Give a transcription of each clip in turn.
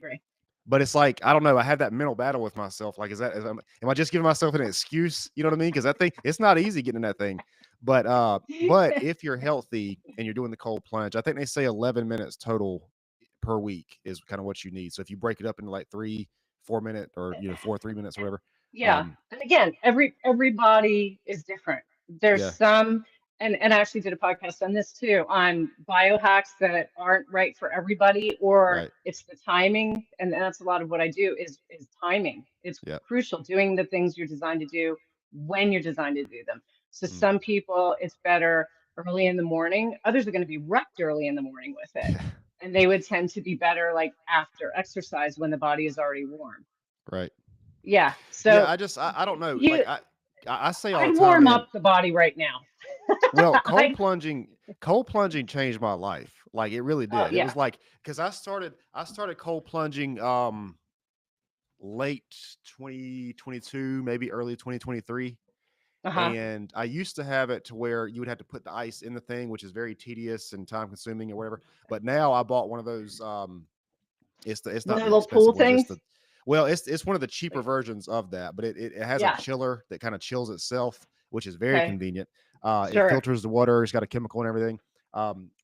agree. But it's like, I don't know. I have that mental battle with myself. Like, am I just giving myself an excuse? You know what I mean? Because that thing, it's not easy getting in that thing. But if you're healthy and you're doing the cold plunge, I think they say 11 minutes total per week is kind of what you need. So if you break it up into like 3 4 minute, or 4 3 minutes or whatever. Yeah. And again, everybody is different. There's Yeah, some, and I actually did a podcast on this too, on biohacks that aren't right for everybody, or right. it's the timing. And that's a lot of what I do is timing. It's Yeah. crucial doing the things you're designed to do when you're designed to do them. So Mm. some people it's better early in the morning. Others are going to be wrecked early in the morning with it. Yeah. And they would tend to be better like after exercise when the body is already warm. Right. Yeah. Yeah. So I don't know. you Like I say all the I'd time, warm man. up the body right now. Well, I cold plunging changed my life. Like, it really Oh did. It yeah. was like, because I started cold plunging late 2022, maybe early 2023. Uh-huh. And I used to have it to where you would have to put the ice in the thing, which is very tedious and time consuming or whatever. But now I bought one of those. It's One not of the the little pool expensive one, just things. the, well, it's one of the cheaper Like, versions of that, but it has a yeah. chiller that kind of chills itself, which is very Okay. convenient. It Sure. filters the water. It's got a chemical and everything.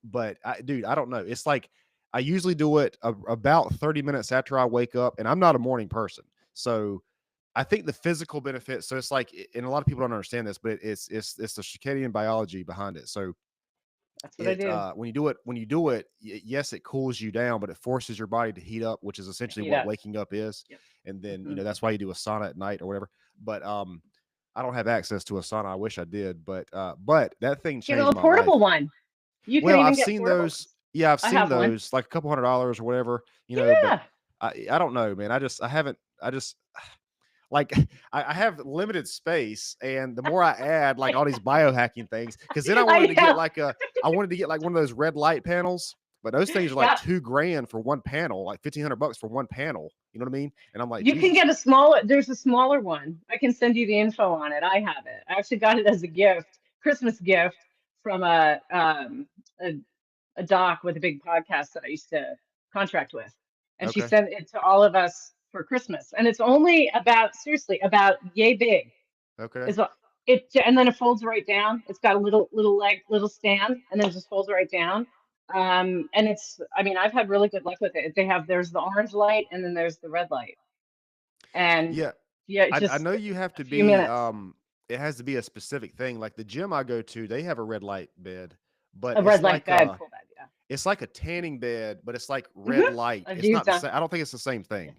But dude, I don't know. It's like, I usually do it about 30 minutes after I wake up, and I'm not a morning person, so I think the physical benefits. So it's like, and a lot of people don't understand this, but it's the circadian biology behind it. So That's what I do. when you do it, yes, it cools you down, but it forces your body to heat up, which is essentially Heat what up. waking up is. Yep. And then, Hmm. that's why you do a sauna at night or whatever. But I don't have access to a sauna. I wish I did, but that thing Get a changed little my portable life. one. You can Well, even I've get seen portable those. ones. Yeah, I've I seen have one. those, like a couple $100 or whatever, but Yeah. I don't know, man. I haven't, I just, like, I have limited space, and the more I add like all these biohacking things, because then I know. I wanted to get like one of those red light panels, but those things are like Yeah. $2,000 for one panel, like $1,500 for one panel. You know what I mean? And I'm like, You can Jesus. get a smaller, there's a smaller one. I can send you the info on it. I have it. I actually got it as a gift, Christmas gift from a, a doc with a big podcast that I used to contract with. And she Okay. sent it to all of us for Christmas. And it's only about, seriously, about yay big. Okay. Is it, and then it folds right down. It's got a little leg, little stand, and then it just folds right down. And it's, I mean, I've had really good luck with it. There's the orange light, and then there's the red light. And Yeah. yeah, it's I just know you have a to few be, minutes. it has to be a specific thing. Like the gym I go to, they have a red light bed, but A red light bed, full bed, yeah. it's like a tanning bed, but it's like red Hmm. light. I've It's not used the them. same. I don't think it's the same thing.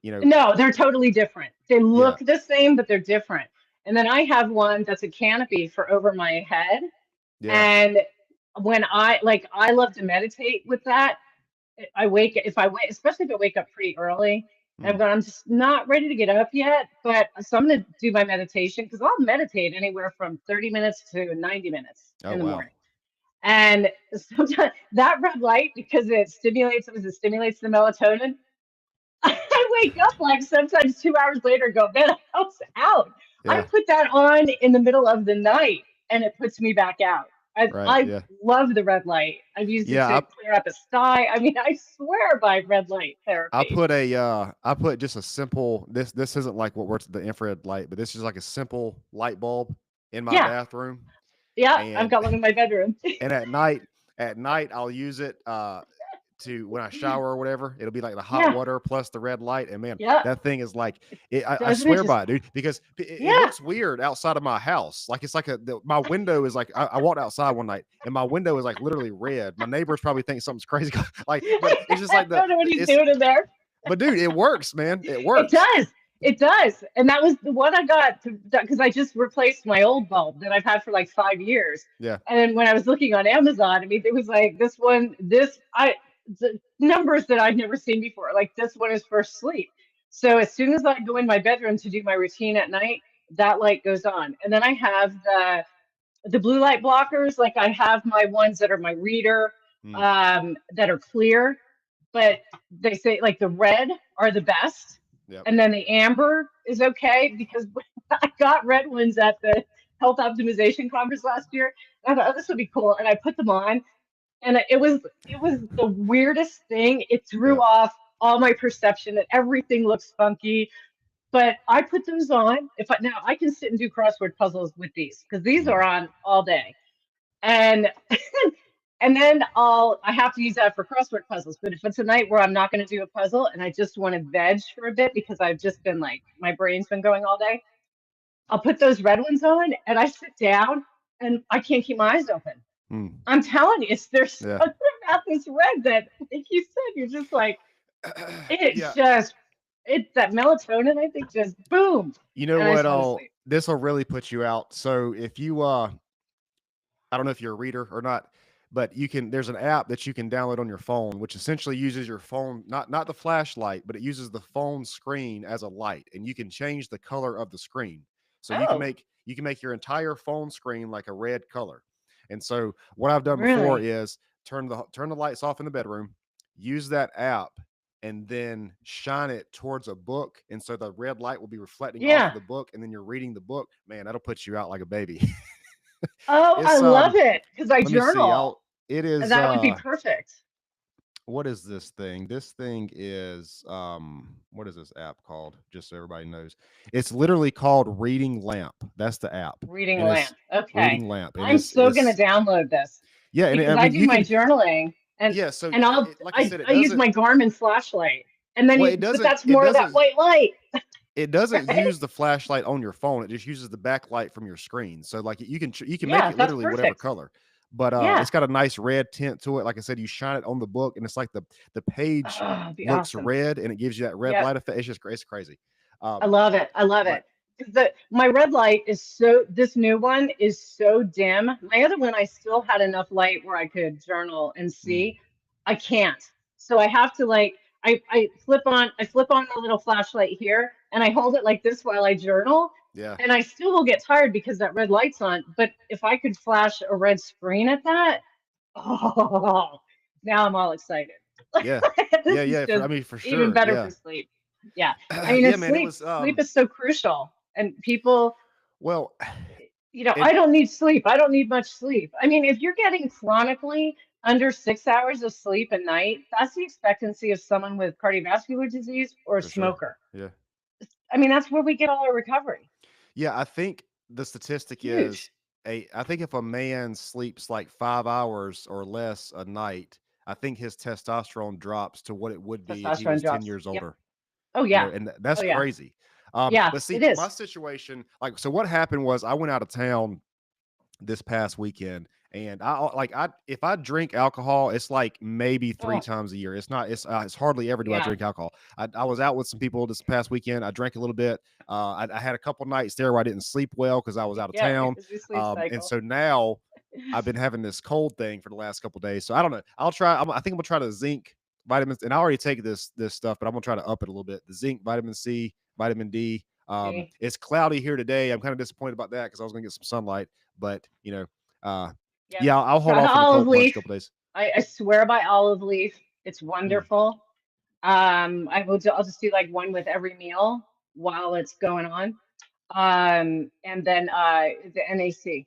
You know? No, they're totally different. They Yeah. look the same, but they're different. And then I have one that's a canopy for over my head. Yeah. And when I love to meditate with that. If I wait, especially if I wake up pretty early, and Mm. I'm just not ready to get up yet, but so I'm going to do my meditation because I'll meditate anywhere from 30 minutes to 90 minutes Oh in the wow. morning. And sometimes that red light, because it stimulates the melatonin. I wake up like sometimes 2 hours later, and go, man, I was out. I Yeah. put that on in the middle of the night and it puts me back out. Right. I Yeah. love the red light. I've used it Yeah. to clear up a sty. I mean, I swear by red light therapy. I put just a simple, this isn't like what works the infrared light, but this is like a simple light bulb in my Yeah, bathroom. yeah, I've And got one in my bedroom. and at night I'll use it to, when I shower or whatever, it'll be like the hot Yeah, water plus the red light. And man, yeah. that thing is like, I Doesn't it swear just, by it, dude, because it yeah. looks weird outside of my house. Like, it's like my window is like, I walked outside one night and my window is like literally red. My neighbors probably think something's crazy. Like, but it's just I like don't know what he's it's, doing in there. but dude, it works, man. It It works. does. It does. And that was the one I got because I just replaced my old bulb that I've had for like 5 years. Yeah. And then when I was looking on Amazon, I mean, it was like this one, the numbers that I'd never seen before. Like this one is for sleep. So as soon as I go in my bedroom to do my routine at night, that light goes on. And then I have the blue light blockers. Like I have my ones that are my reader, Mm, that are clear, but they say like the red are the best. yep. And then the amber is okay because I got red ones at the health optimization conference last year. And I thought, oh, this would be cool. And I put them on and it was the weirdest thing. It threw Yep. off. all my perception and everything looks funky. But I put those on. If I now I can sit and do crossword puzzles with these because these Mhm. are on all day. And and then I have to use that for crossword puzzles. But if it's a night where I'm not going to do a puzzle and I just want to veg for a bit because I've just been like my brain's been going all day, I'll put those red ones on and I sit down and I can't keep my eyes open. Mm. I'm telling you, there's Yeah. something about this red that, like you said, you're just like, it's Yeah. just, it's that melatonin, I think, just boom. You know And I what? just want to sleep. This will really put you out. So if you I don't know if you're a reader or not, but there's an app that you can download on your phone, which essentially uses your phone, not the flashlight, but it uses the phone screen as a light, and you can change the color of the screen. So Oh, you can make your entire phone screen like a red color. And so what I've done before really? is turn the lights off in the bedroom, use that app, and then shine it towards a book. And so the red light will be reflecting off of Yeah. the book, and then you're reading the book. Man, that'll put you out like a baby. Oh, I It's love it because I let me see. journal. It And is that would be perfect. what is this thing? This thing is what is this app called? Just so everybody knows. It's literally called Reading Lamp. That's the app. Reading And it's lamp. Okay. Reading Lamp. And I'm so going it's to download this yeah, and because I I mean do you my can journaling and yeah, so and I'll like I said, I use my Garmin flashlight. And then well but that's more of that white light, it doesn't right? use the flashlight on your phone. It just uses the backlight from your screen. So like you can make Yeah, it that's literally whatever perfect. color. But Yeah. it's got a nice red tint to it. Like I said, you shine it on the book and it's like the page Oh, it'd be looks awesome. red and it gives you that red Yep. light effect. It's crazy. I Um, love it. I love but it. 'Cause my red light is so, this new one is so dim. My other one, I still had enough light where I could journal and mm, see. I can't. So I have to like, I flip on the little flashlight here and I hold it like this while I journal. yeah, And I still will get tired because that red light's on. But if I could flash a red screen at that, oh, now I'm all excited. yeah, This is I just mean for even sure. better Yeah. for sleep. Yeah. I mean, Yeah, it's man, it sleep. was Sleep is so crucial. And people, well I it don't need sleep. I don't need much sleep. I mean, if you're getting chronically under 6 hours of sleep a night, that's the expectancy of someone with cardiovascular disease or a for sure. smoker. Yeah. I mean, that's where we get all our recovery. Yeah, I think the statistic is Huge. I think if a man sleeps like 5 hours or less a night, I think his testosterone drops to what it would be if he Testosterone was 10 drops. years Yep. older. Oh, You know, yeah. and Oh, that's yeah. crazy. Yeah, But it see, my is. situation, like, so what happened was I went out of town this past weekend, and I if I drink alcohol, it's like maybe three Oh, times a year. It's hardly ever do I yeah. drink alcohol. I was out with some people this past weekend. I drank a little bit. I had a couple nights there where I didn't sleep well because I was out of Yeah, your town. busy sleep And cycle. so now I've been having this cold thing for the last couple days. So I don't know. I think I'm gonna try the zinc vitamins, and I already take this stuff, but I'm gonna try to up it a little bit. The zinc, vitamin C, vitamin D. See? It's cloudy here today. I'm kind of disappointed about that because I was gonna get some sunlight, but uh, Yep. yeah, I'll hold Try the off on the olive cold plunge a leaf. couple days. I swear by olive leaf. It's Mm, wonderful. I'll just do like one with every meal while it's going on. And then the NAC,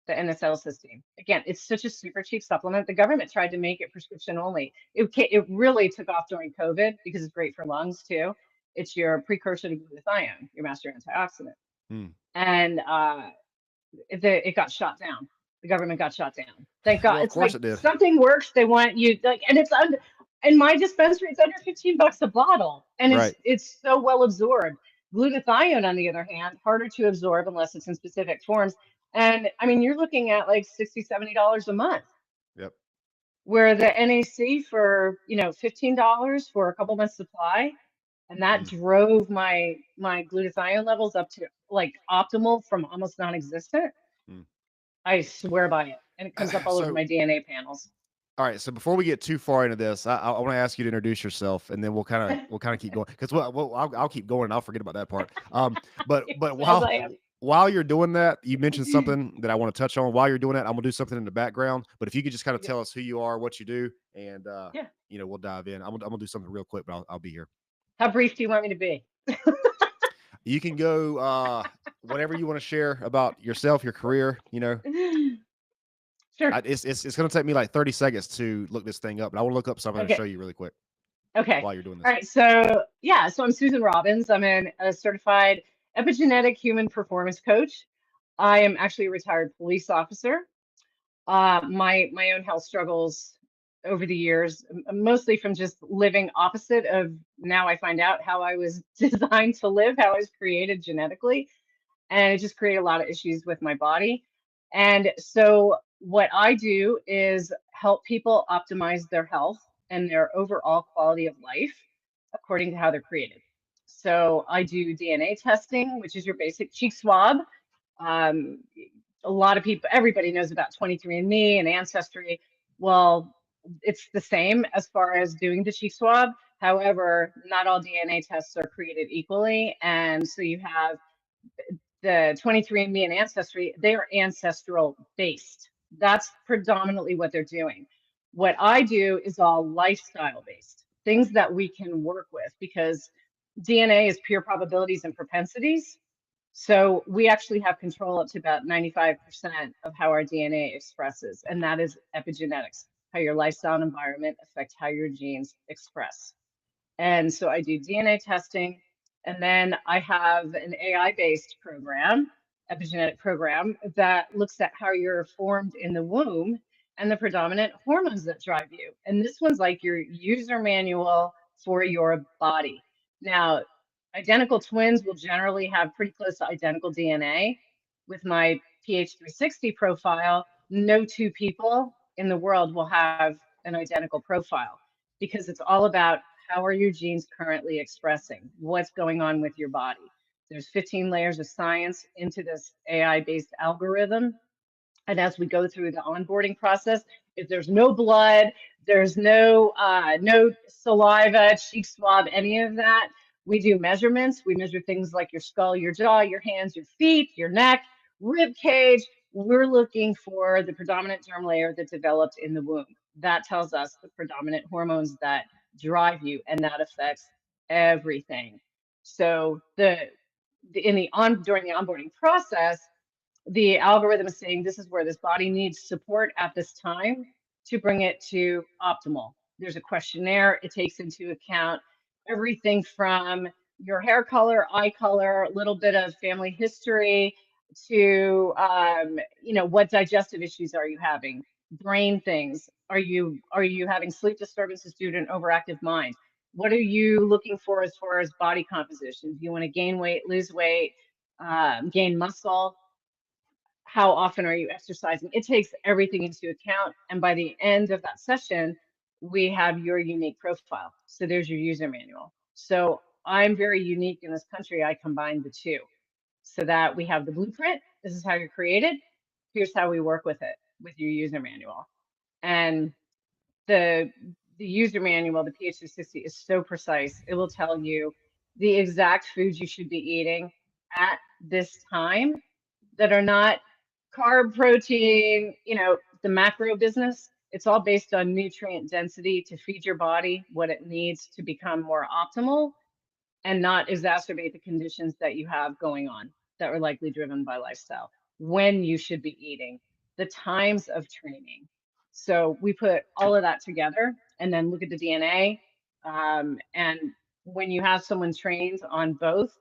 the N-acetylcysteine. Again, it's such a super cheap supplement. The government tried to make it prescription only. It really took off during COVID because it's great for lungs too. It's your precursor to glutathione, your master antioxidant. mm. And it got shot down. The government got shot down. Thank God. Well, of It's course like it did. something works. They want you like, and it's under, in my dispensary, it's under $15 a bottle, and Right. it's so well absorbed. Glutathione, on the other hand, harder to absorb unless it's in specific forms. And I mean, you're looking at like $60, $70 a month, Yep. where the NAC for $15 for a couple months supply, and that Mm. drove my glutathione levels up to like optimal from almost non-existent. Mm. I swear by it. And it comes up all over So, my DNA panels. all right. So before we get too far into this, I want to ask you to introduce yourself, and then we'll kind of keep going because I'll keep going and I'll forget about that part. But As I am. while you're doing that, you mentioned something that I want to touch on. While you're doing that, I'm gonna do something in the background. But if you could just kind of Okay. tell us who you are, what you do, and Yeah. we'll dive in. I'm gonna do something real quick, but I'll be here. How brief do you want me to be? You can go whatever you want to share about yourself, your career. Sure. It's going to take me like 30 seconds to look this thing up, but I want to look up something and show Okay. you really quick. Okay. while you're doing All this? right. So, yeah, so I'm Susan Robbins. I'm a certified epigenetic human performance coach. I am actually a retired police officer. My own health struggles over the years, mostly from just living opposite of, now I find out how I was designed to live, how I was created genetically, and it just created a lot of issues with my body. And so what I do is help people optimize their health and their overall quality of life according to how they're created. So I do DNA testing, which is your basic cheek swab. Um, a lot of people, everybody knows about 23andMe and Ancestry. Well, it's the same as far as doing the cheek swab. However, not all DNA tests are created equally. And so you have the 23andMe and Ancestry, they are ancestral based. That's predominantly what they're doing. What I do is all lifestyle based, things that we can work with, because DNA is pure probabilities and propensities. So we actually have control up to about 95% of how our DNA expresses, and that is epigenetics, how your lifestyle and environment affect how your genes express. And so I do DNA testing, and then I have an AI-based program, epigenetic program, that looks at how you're formed in the womb and the predominant hormones that drive you. And this one's like your user manual for your body. Now, identical twins will generally have pretty close to identical DNA. With my PH360 profile, no two people in the world will have an identical profile, because it's all about how are your genes currently expressing? What's going on with your body? There's 15 layers of science into this AI-based algorithm. And as we go through the onboarding process, if there's no blood, there's no saliva, cheek swab, any of that, we do measurements. We measure things like your skull, your jaw, your hands, your feet, your neck, rib cage. We're looking for the predominant germ layer that developed in the womb. That tells us the predominant hormones that drive you, and that affects everything. So during the onboarding process, the algorithm is saying this is where this body needs support at this time to bring it to optimal. There's a questionnaire. It takes into account everything from your hair color, eye color, a little bit of family history, to what digestive issues are you having, brain things. Are you having sleep disturbances due to an overactive mind? What are you looking for as far as body composition? Do you want to gain weight, lose weight, gain muscle? How often are you exercising? It takes everything into account. And by the end of that session, we have your unique profile. So there's your user manual. So I'm very unique in this country. I combine the two so that we have the blueprint. This is how you're created. Here's how we work with it with your user manual. And the the user manual, the PH360, is so precise. It will tell you the exact foods you should be eating at this time that are not carb, protein, the macro business. It's all based on nutrient density to feed your body what it needs to become more optimal and not exacerbate the conditions that you have going on that are likely driven by lifestyle. When you should be eating, the times of training. So we put all of that together and then look at the DNA. And when you have someone trained on both,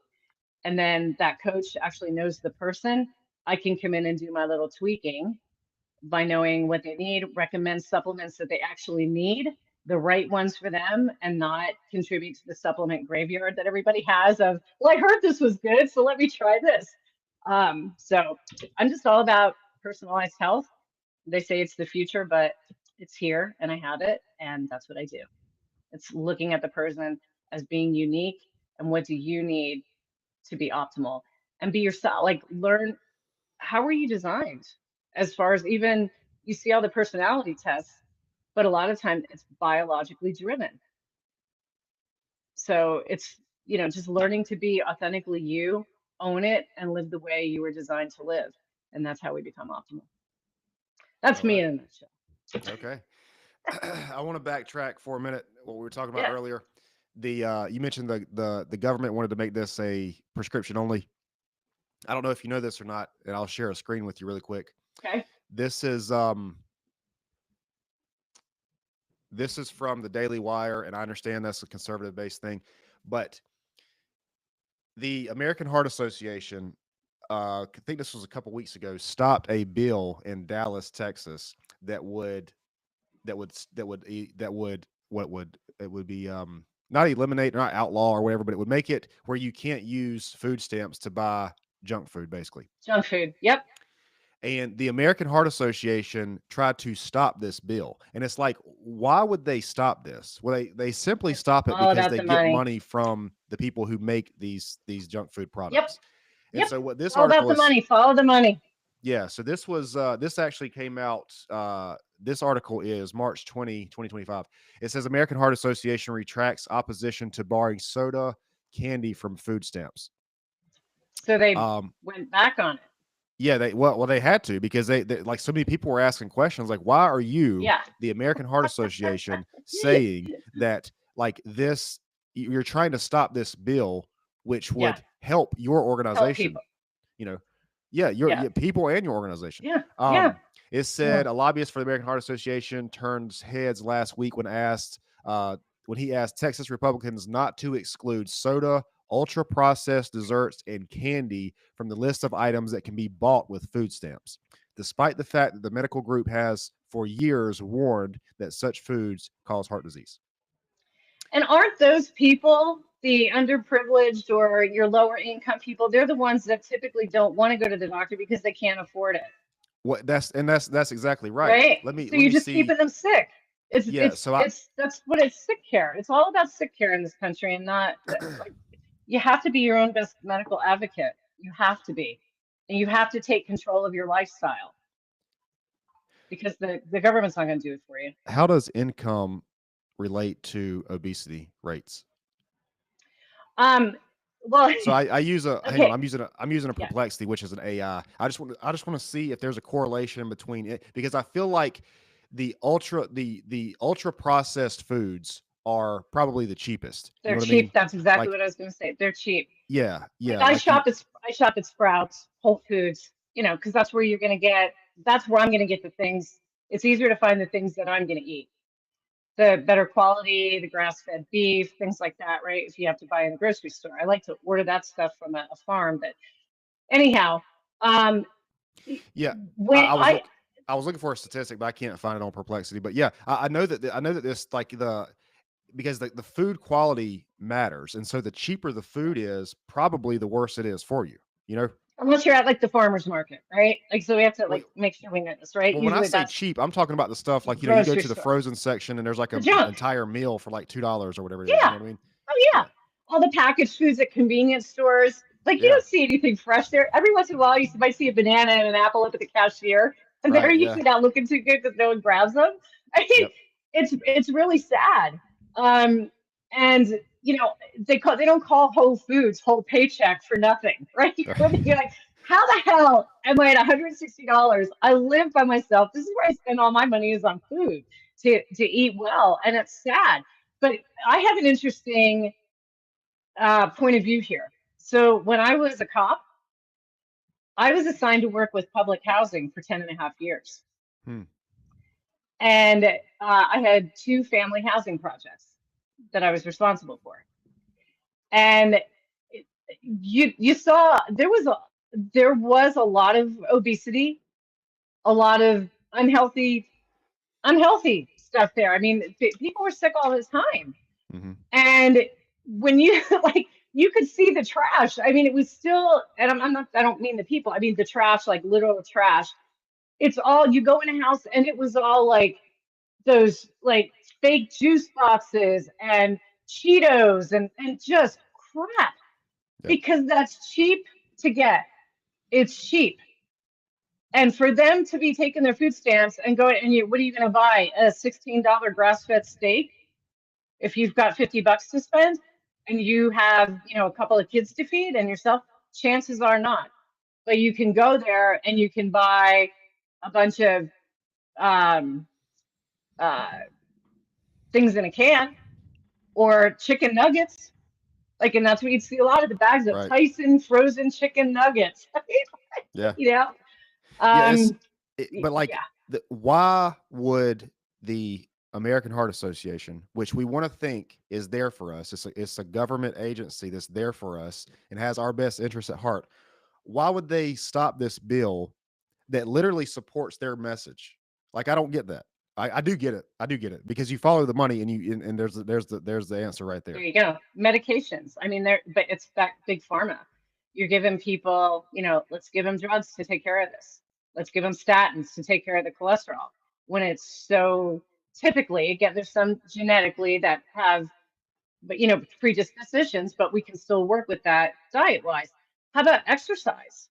and then that coach actually knows the person, I can come in and do my little tweaking by knowing what they need, recommend supplements that they actually need, the right ones for them, and not contribute to the supplement graveyard that everybody has of, well, I heard this was good, so let me try this. So I'm just all about personalized health. They say it's the future, but it's here and I have it, and that's what I do. It's looking at the person as being unique and what do you need to be optimal, and be yourself. Like, learn, how are you designed? As far as, even, you see all the personality tests, but a lot of times it's biologically driven. So it's, just learning to be authentically you, own it, and live the way you were designed to live. And that's how we become optimal. That's All me right. in a nutshell. Okay. I want to backtrack for a minute. What we were talking about Yeah. earlier. You mentioned the government wanted to make this a prescription only. I don't know if you know this or not, and I'll share a screen with you really quick. Okay. This is this is from the Daily Wire, and I understand that's a conservative based thing, but the American Heart Association, I think this was a couple weeks ago, stopped a bill in Dallas, Texas that would what would it would be not eliminate or not outlaw or whatever, but it would make it where you can't use food stamps to buy junk food, basically. Junk food. Yep. And the American Heart Association tried to stop this bill. And it's like, why would they stop this? Well, they simply It's stop it all because about they the get money. money from the people who make these junk food Yep. products. And Yep. so what this All about article the is, money. Follow the money. yeah, so this was this actually came out this article is March 20, 2025. It says American Heart Association retracts opposition to barring soda candy from food stamps. So they Um went back on it. yeah, they had to because they like so many people were asking questions like, why are you, Yeah. the American Heart Association, saying that like this you're trying to stop this bill which Yeah. would help your Help organization, people. you know? Yeah, your Yeah. people and your organization. Yeah. Yeah. It said a lobbyist for the American Heart Association turned heads last week when he asked Texas Republicans not to exclude soda, ultra processed desserts, and candy from the list of items that can be bought with food stamps, despite the fact that the medical group has for years warned that such foods cause heart disease. And aren't those people the underprivileged or your lower income people? They're the ones that typically don't want to go to the doctor because they can't afford it. What that's exactly right. Right. Let So me you're just see. keeping them sick. It's Yeah, it's it's that's what it's sick care. It's all about sick care in this country, and not like you have to be your own best medical advocate. You have to be, and you have to take control of your lifestyle because the government's not going to do it for you. how does income relate to obesity rates? Um. Well. So I use a hang on, Okay. I'm using a Yeah. Perplexity, which is an AI. I just want to see if there's a correlation between it because I feel like the ultra processed foods are probably the cheapest. You They're know what I cheap. mean? That's exactly Like what I was going to say. They're cheap. yeah, Like yeah, like you I shop at Sprouts, Whole Foods, because that's where you're going to get. That's where I'm going to get the things. It's easier to find the things that I'm going to eat. The better quality, the grass-fed beef, things like that, right? If you have to buy in the grocery store, I like to order that stuff from a farm. But anyhow, um, yeah. when I was looking for a statistic, but I can't find it on Perplexity. But yeah, I know that I know that this like because the food quality matters, and so the cheaper the food is, probably the worse it is for you. You know, unless you're at like the farmer's market, right? Like, so we have to well, like make sure we know this, right? well, when I Usually say that's cheap, I'm talking about the stuff like you go grocery to the store, frozen section and there's like the a junk. entire meal for like $2 or whatever it is. You Yeah. know what I mean? Oh yeah. Yeah, All the packaged foods at convenience stores. Like you yeah, don't see anything fresh there. Every once in a while, you might see a banana and an apple up at the cashier, and they're right, yeah, usually not looking too good because no one grabs them. I mean, yep, it's really sad. And they don't call Whole Foods Whole Paycheck for nothing, right? You're like, how the hell am I at $160? I live by myself. This is where I spend all my money is on food to eat well, and it's sad. But I have an interesting point of view here. So when I was a cop, I was assigned to work with public housing for 10 and a half years. hmm, And I had two family housing projects that I was responsible for. And you saw there was a lot of obesity, a lot of unhealthy stuff there. I mean, people were sick all the time. hmm, And when you like you could see the trash. I mean, it was still, and I'm not, I don't mean the people, I mean the trash, like literal trash. It's all, you go in a house and it was all like those like fake juice boxes and Cheetos and just crap yep, because that's cheap to get. It's cheap. And for them to be taking their food stamps and going, and what are you going to buy? A $16 grass-fed steak if you've got $50 to spend and you have, a couple of kids to feed and yourself, chances are not. But you can go there and you can buy a bunch of um, uh, things in a can or chicken nuggets. Like, and that's what you'd see a lot of the bags of right, Tyson frozen chicken nuggets. yeah, you know, yeah. um, But like, yeah. why would the American Heart Association, which we want to think is there for us. It's a government agency that's there for us and has our best interests at heart. Why would they stop this bill that literally supports their message? Like, I don't get that. I do get it. I do get it because you follow the money and and there's the answer right There there. you go. Medications. I mean, but it's back big pharma. You're giving people, let's give them drugs to take care of this. Let's give them statins to take care of the cholesterol. When it's so typically, again, there's some genetically that have, but predispositions, but we can still work with that diet wise. How about exercise?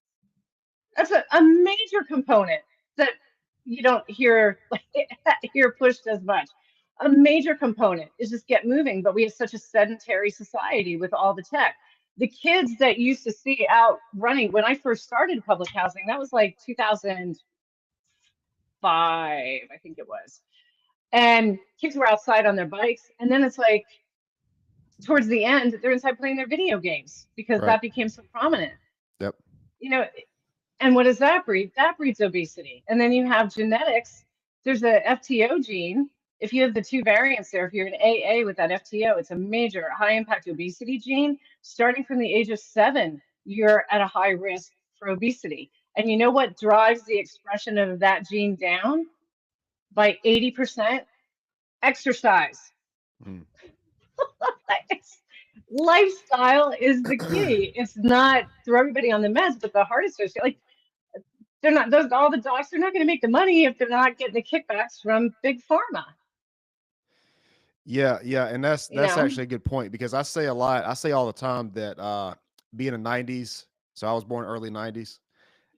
That's a major component that you don't hear hear pushed as much. A major component is just get moving, but we have such a sedentary society with all the tech. The kids that used to see out running when I first started public housing, that was like 2005, I think it was. And kids were outside on their bikes, and then it's like towards the end, they're inside playing their video games because Right. that became so prominent. Yep. You know, and what does that breed? That breeds obesity. And then you have genetics. There's a FTO gene. If you have the two variants there, if you're an AA with that FTO, it's a major high impact obesity gene. Starting from the age of 7, you're at a high risk for obesity. And you know what drives the expression of that gene down by 80%? Exercise. Mm. Lifestyle is the key. It's not throw everybody on the meds, but the heart association, like they're not those all the docs, they're not going to make the money if they're not getting the kickbacks from big pharma. Yeah, yeah, and that's You that's know? actually a good point because I say a lot. I say all the time that being a '90s, so I was born early '90s,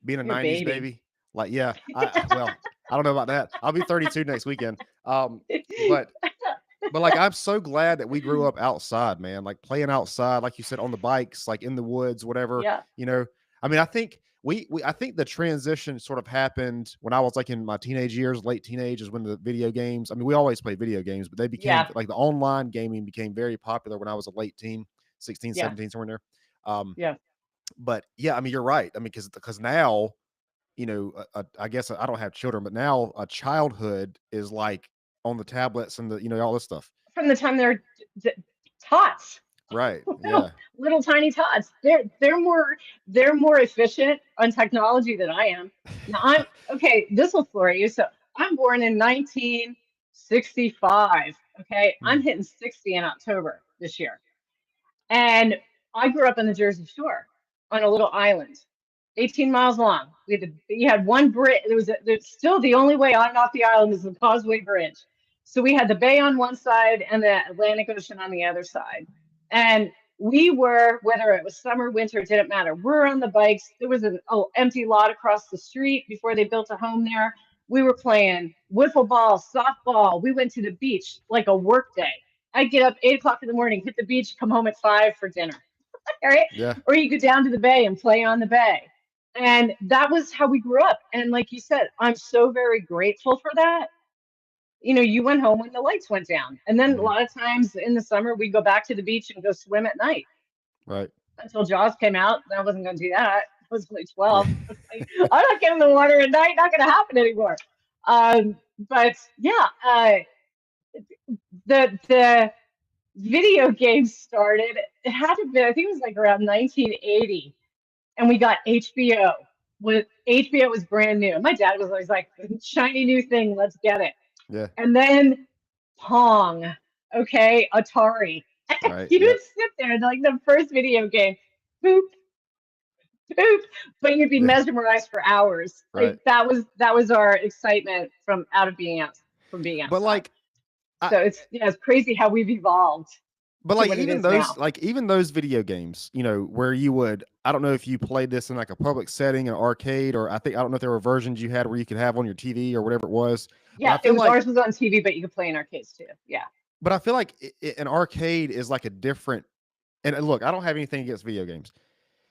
being a You're a '90s baby. baby, like yeah, well, I don't know about that. I'll be 32 next weekend. But like I'm so glad that we grew up outside, man. Like playing outside, like you said, on the bikes, like in the woods, whatever. Yeah. You know, I mean, I think we I think the transition sort of happened when I was like in my teenage years, late teenage is when the video games. I mean, we always played video games, but they became Yeah. like the online gaming became very popular when I was a late teen, 16, Yeah. 17, somewhere in there. Yeah. But yeah, I mean, you're right. I mean, because now, I guess I don't have children, but now a childhood is like on the tablets and the all this stuff. From the time they're tots. Right. little Yeah. little tiny tots. They're more efficient on technology than I am. Now I'm okay, this will floor you. So I'm born in 1965. Okay. I'm Mm. hitting 60 in October this year. And I grew up on the Jersey Shore on a little island, 18 miles long. You had one bridge. There's still the only way on and off the island is the Causeway Bridge. So we had the bay on one side and the Atlantic Ocean on the other side. And we were, whether it was summer, winter, it didn't matter. We're on the bikes. There was an empty lot across the street before they built a home there. We were playing wiffle ball, softball. We went to the beach like a work day. I'd get up 8 o'clock in the morning, hit the beach, come home at 5 for dinner. All right. Yeah. Or you go down to the bay and play on the bay. And that was how we grew up. And like you said, I'm so very grateful for that. You went home when the lights went down. And then a Mhm. lot of times in the summer, we go back to the beach and go swim at night Right. until Jaws came out. I wasn't going to do that. I was only 12. Yeah. I'm not getting in the water at night. Not going to happen anymore. But yeah, the video games started. It had to be, I think it was like around 1980, and we got HBO. When HBO was brand new, my dad was always like, "Shiny new thing, let's get it." Yeah. And then Pong, okay, Atari. Right. You Yep. would sit there and like the first video game, boop, boop, but you'd be Yeah. mesmerized for hours. Right. Like that was our excitement from being But outside. like I So it's crazy how we've evolved but to like what it even is those now. like even those video games, where you would I don't know if you played this in like a public setting, an arcade, or I don't know if there were versions you had where you could have on your TV or whatever it was. But Yeah, it was ours was on TV, but you could play in arcades too. Yeah. I feel like an arcade is like a different and look, I don't have anything against video games.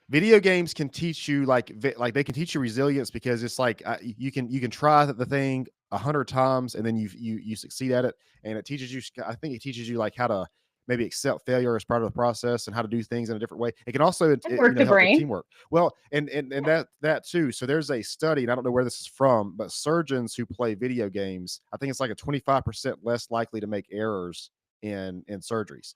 Video games can teach you like they can teach you resilience because it's like you can try the thing 100 times and then you succeed at it and it teaches you I think it teaches you like how to maybe accept failure as part of the process and how to do things in a different way. It can also, And work the help with brain. teamwork. Well, and that too. So there's a study, and I don't know where this is from, but surgeons who play video games, I think it's like a 25% less likely to make errors in surgeries.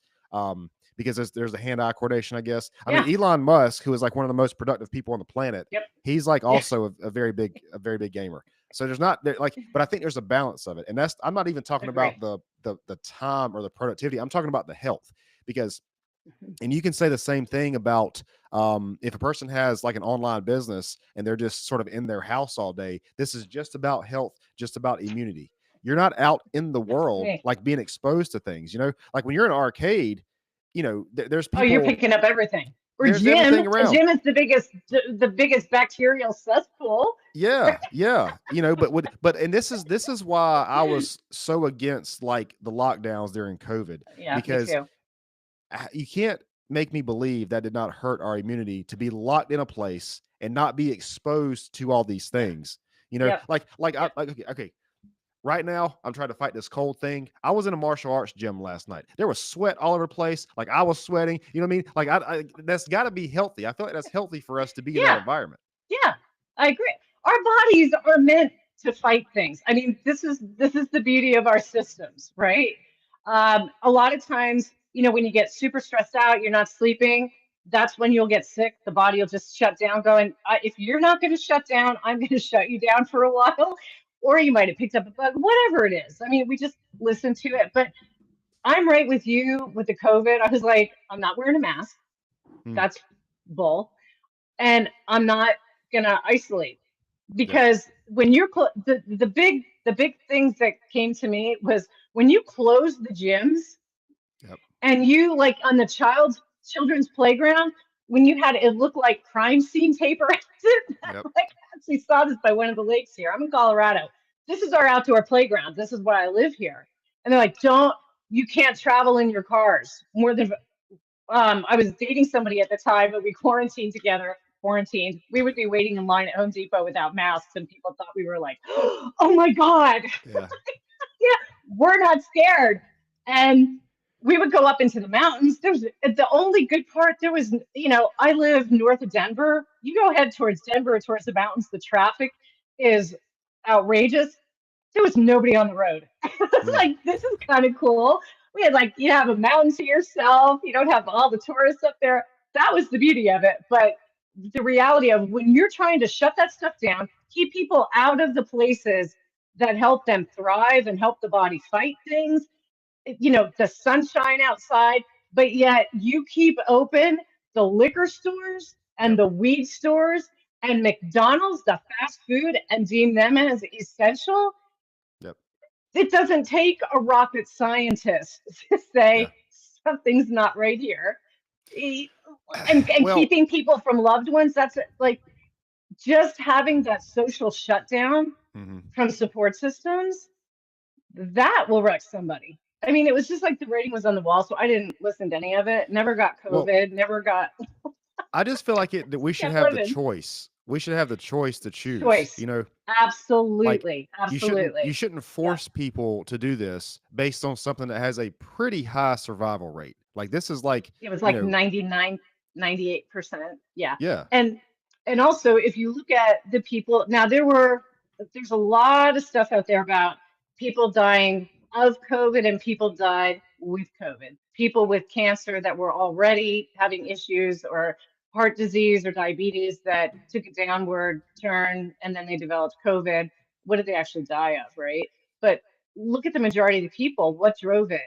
Because there's a hand-eye coordination, I guess. I Yeah. mean, Elon Musk, who is like one of the most productive people on the planet, Yep. he's like Yeah. also a very big gamer. So there's not there, like, but I think there's a balance of it, and I'm not even talking Agree. about the time or the productivity. I'm talking about the health, because, Mhm. and you can say the same thing about if a person has like an online business and they're just sort of in their house all day. This is just about health, just about immunity. You're not out in the That's world me. like being exposed to things. Like when you're in an arcade, there's Oh, you're people, picking up everything. Or there's gym. everything A around. gym is the biggest bacterial cesspool. Yeah, and this is why I was so against like the lockdowns during COVID, Yeah, me because too. you can't make me believe that did not hurt our immunity to be locked in a place and not be exposed to all these things. Yep. Okay. Right now, I'm trying to fight this cold thing. I was in a martial arts gym last night. There was sweat all over the place. Like I was sweating. You know what I mean? Like that's got to be healthy. I feel like that's healthy for us to be in that Yeah. environment. Yeah. I agree. Our bodies are meant to fight things. I mean, this is the beauty of our systems, right? A lot of times, when you get super stressed out, you're not sleeping. That's when you'll get sick. The body will just shut down. Going, if you're not going to shut down, I'm going to shut you down for a while. Or you might have picked up a bug, whatever it is. I mean, we just listen to it. But I'm right with you with the COVID. I was like, I'm not wearing a mask. Hmm. That's bull. And I'm not gonna isolate, because when you're the big things that came to me was when you close the gyms. Yep. And you, like, on the children's playground, when you had it look like crime scene tape around it. Yep. Like, I actually saw this by one of the lakes here. I'm in Colorado. This is our outdoor playground. This is why I live here. And they're like, you can't travel in your cars more than. I was dating somebody at the time, but we quarantined together. Quarantined. We would be waiting in line at Home Depot without masks, and people thought we were like, "Oh my god!" Yeah. Yeah, we're not scared. And we would go up into the mountains. There's the only good part. There was, I live north of Denver. You go head towards Denver, towards the mountains. The traffic is outrageous. There was nobody on the road. It's like, this is kind of cool. We had, like, you have a mountain to yourself. You don't have all the tourists up there. That was the beauty of it. But the reality of when you're trying to shut that stuff down, keep people out of the places that help them thrive and help the body fight things, the sunshine outside, but yet you keep open the liquor stores and the weed stores and McDonald's, the fast food, and deem them as essential. Yep. It doesn't take a rocket scientist to say something's not right here. And keeping people from loved ones, that's like just having that social shutdown from support systems, that will wreck somebody. I mean, it was just like the writing was on the wall, so I didn't listen to any of it. Never got COVID, never got. I just feel like that we should have the choice. We should have the choice to choose. Absolutely, like, absolutely. You shouldn't force people to do this based on something that has a pretty high survival rate. Like this is like, it was like 99, 98%. Yeah. Yeah. And also, if you look at the people now, there's a lot of stuff out there about people dying of COVID and people died with COVID. People with cancer that were already having issues, or heart disease or diabetes that took a downward turn and then they developed COVID. What did they actually die of, right? But look at the majority of the people. What drove it?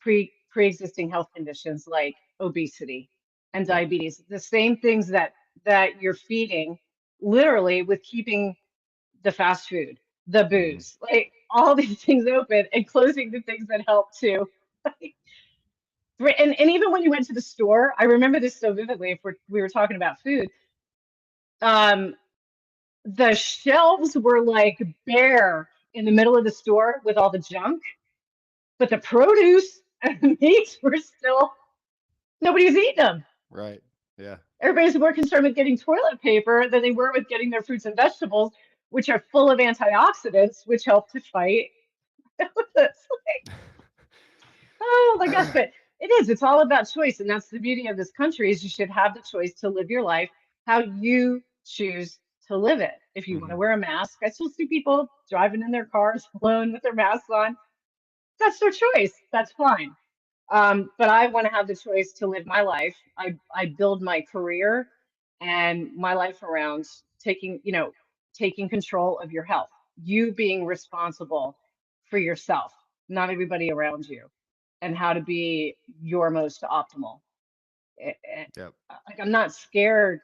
Pre-existing health conditions like obesity and diabetes. The same things that you're feeding, literally, with keeping the fast food, the booze, like all these things open and closing the things that help too. And even when you went to the store, I remember this so vividly. If we were talking about food, the shelves were like bare in the middle of the store with all the junk, but the produce and the meats were still, nobody was eating them. Right. Yeah. Everybody's more concerned with getting toilet paper than they were with getting their fruits and vegetables, which are full of antioxidants, which help to fight. Oh my gosh! But it is. It's all about choice, and that's the beauty of this country is you should have the choice to live your life how you choose to live it. If you want to Hmm. wear a mask, I still see people driving in their cars alone with their masks on. That's their choice. That's fine. But I want to have the choice to live my life. I build my career and my life around taking control of your health. You being responsible for yourself, not everybody around you, and how to be your most optimal. Yep. Like I'm not scared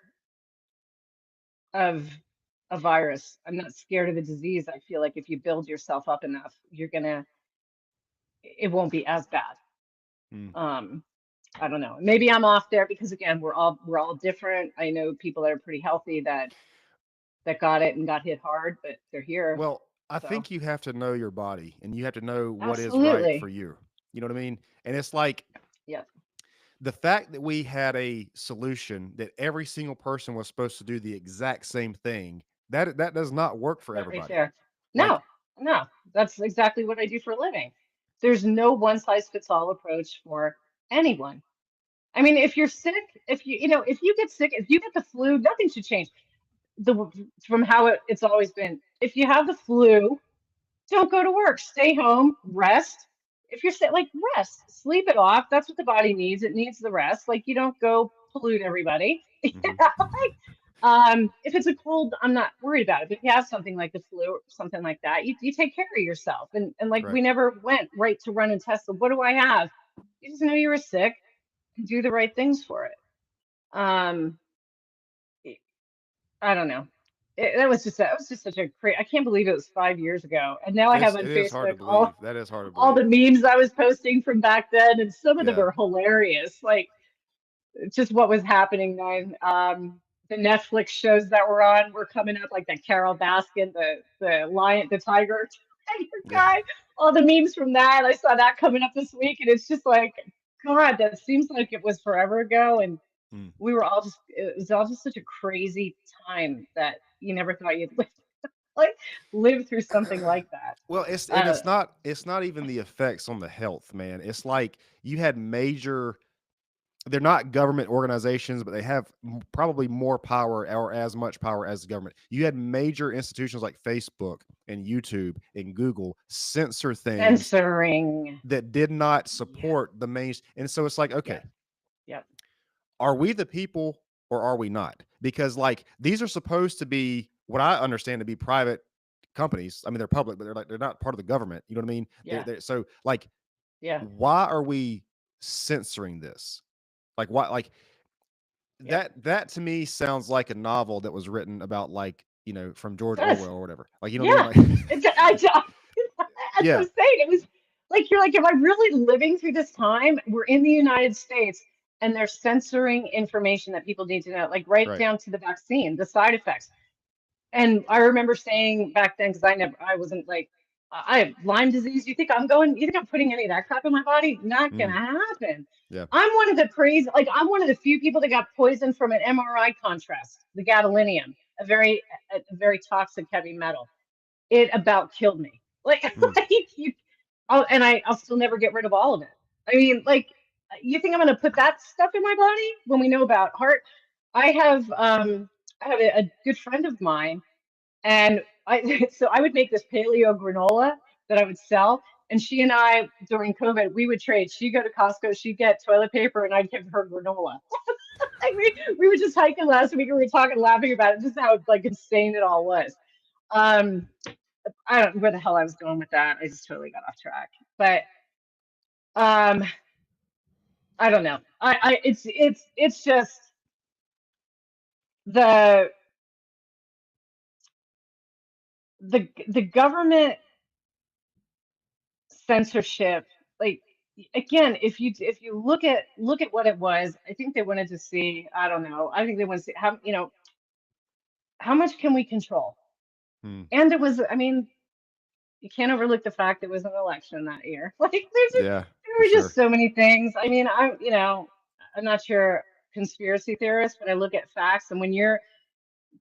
of a virus. I'm not scared of the disease. I feel like if you build yourself up enough, it won't be as bad. Mm. Um, I don't know. Maybe I'm off there because again, we're all different. I know people that are pretty healthy that got it and got hit hard, but they're here. Well, I So think you have to know your body and you have to know what is right for absolutely. you. You know what I mean? And it's like Yep. the fact that we had a solution that every single person was supposed to do the exact same thing, that does not work for Not right everybody. there. Like, No, no, that's exactly what I do for a living. There's no one size fits all approach for anyone. I mean, if you're sick, if you get sick, if you get the flu, nothing should change. The from how it's always been. If you have the flu, don't go to work. Stay home, rest. If you're sick, like rest, sleep it off. That's what the body needs. It needs the rest. Like you don't go pollute everybody. mhm, Like, if it's a cold, I'm not worried about it. But if you have something like the flu or something like that, you take care of yourself. And like right. we never went right to run and test them. What do I have? You just know you were sick and do the right things for it. Um, I don't know. That was just such a great. I can't believe it was 5 years ago. And now I have on It is hard to Facebook all believe. That is hard to all believe. the memes I was posting from back then, and some of them Yeah. are hilarious. Like just what was happening then. The Netflix shows that were on were coming up, like the Carol Baskin, the lion, the tiger Yeah. guy. All the memes from that. I saw that coming up this week, and it's just like, God, that seems like it was forever ago. And Mm. we were all just it was all just such a crazy time that you never thought you'd live like live through something like that. Well, I don't know. it's not even the effects on the health, man. It's like you had major they're not government organizations, but they have probably more power or as much power as the government. You had major institutions like Facebook and YouTube and Google censor things Censoring. that did not Yeah. support the main. And so it's like, okay, Yep. Yep. are we the people or are we not? Because like these are supposed to be what I understand to be private companies. I mean, they're public, but they're not part of the government. You know what I mean? Yeah. So like, Yeah. why are we censoring this? Like why? Like Yep. that to me sounds like a novel that was written about like from It George does. Orwell or whatever. Like you know Yeah. what I mean? It's Like that's what yeah, I'm saying. It was like you're like, am I really living through this time? We're in the United States and they're censoring information that people need to know, like right right. down to the vaccine, the side effects. And I remember saying back then, because I wasn't like, I have Lyme disease. You think I'm putting any of that crap in my body? Not gonna Mm, happen. yeah. I'm one of the few people that got poisoned from an MRI contrast, the gadolinium, a very toxic heavy metal. It about killed me. Like, Mm, I'll still never get rid of all of it. I mean, like, you think I'm gonna put that stuff in my body when we know about heart? I have, a good friend of mine and so I would make this paleo granola that I would sell. And she and I, during COVID, we would trade. She'd go to Costco, she'd get toilet paper, and I'd give her granola. Like we were just hiking last week and we were talking, laughing about it, just how like insane it all was. Um, I don't know where the hell I was going with that. I just totally got off track. But um, I don't know. It's just the the government censorship like again if you look at what it was. I think they wanted to see, I don't know, I think they want to see how much can we control. mm, And it was, I mean, you can't overlook the fact it was an election that year. Like yeah, there for were just sure. so many things. I mean, I'm not sure conspiracy theorist, but I look at facts. And when you're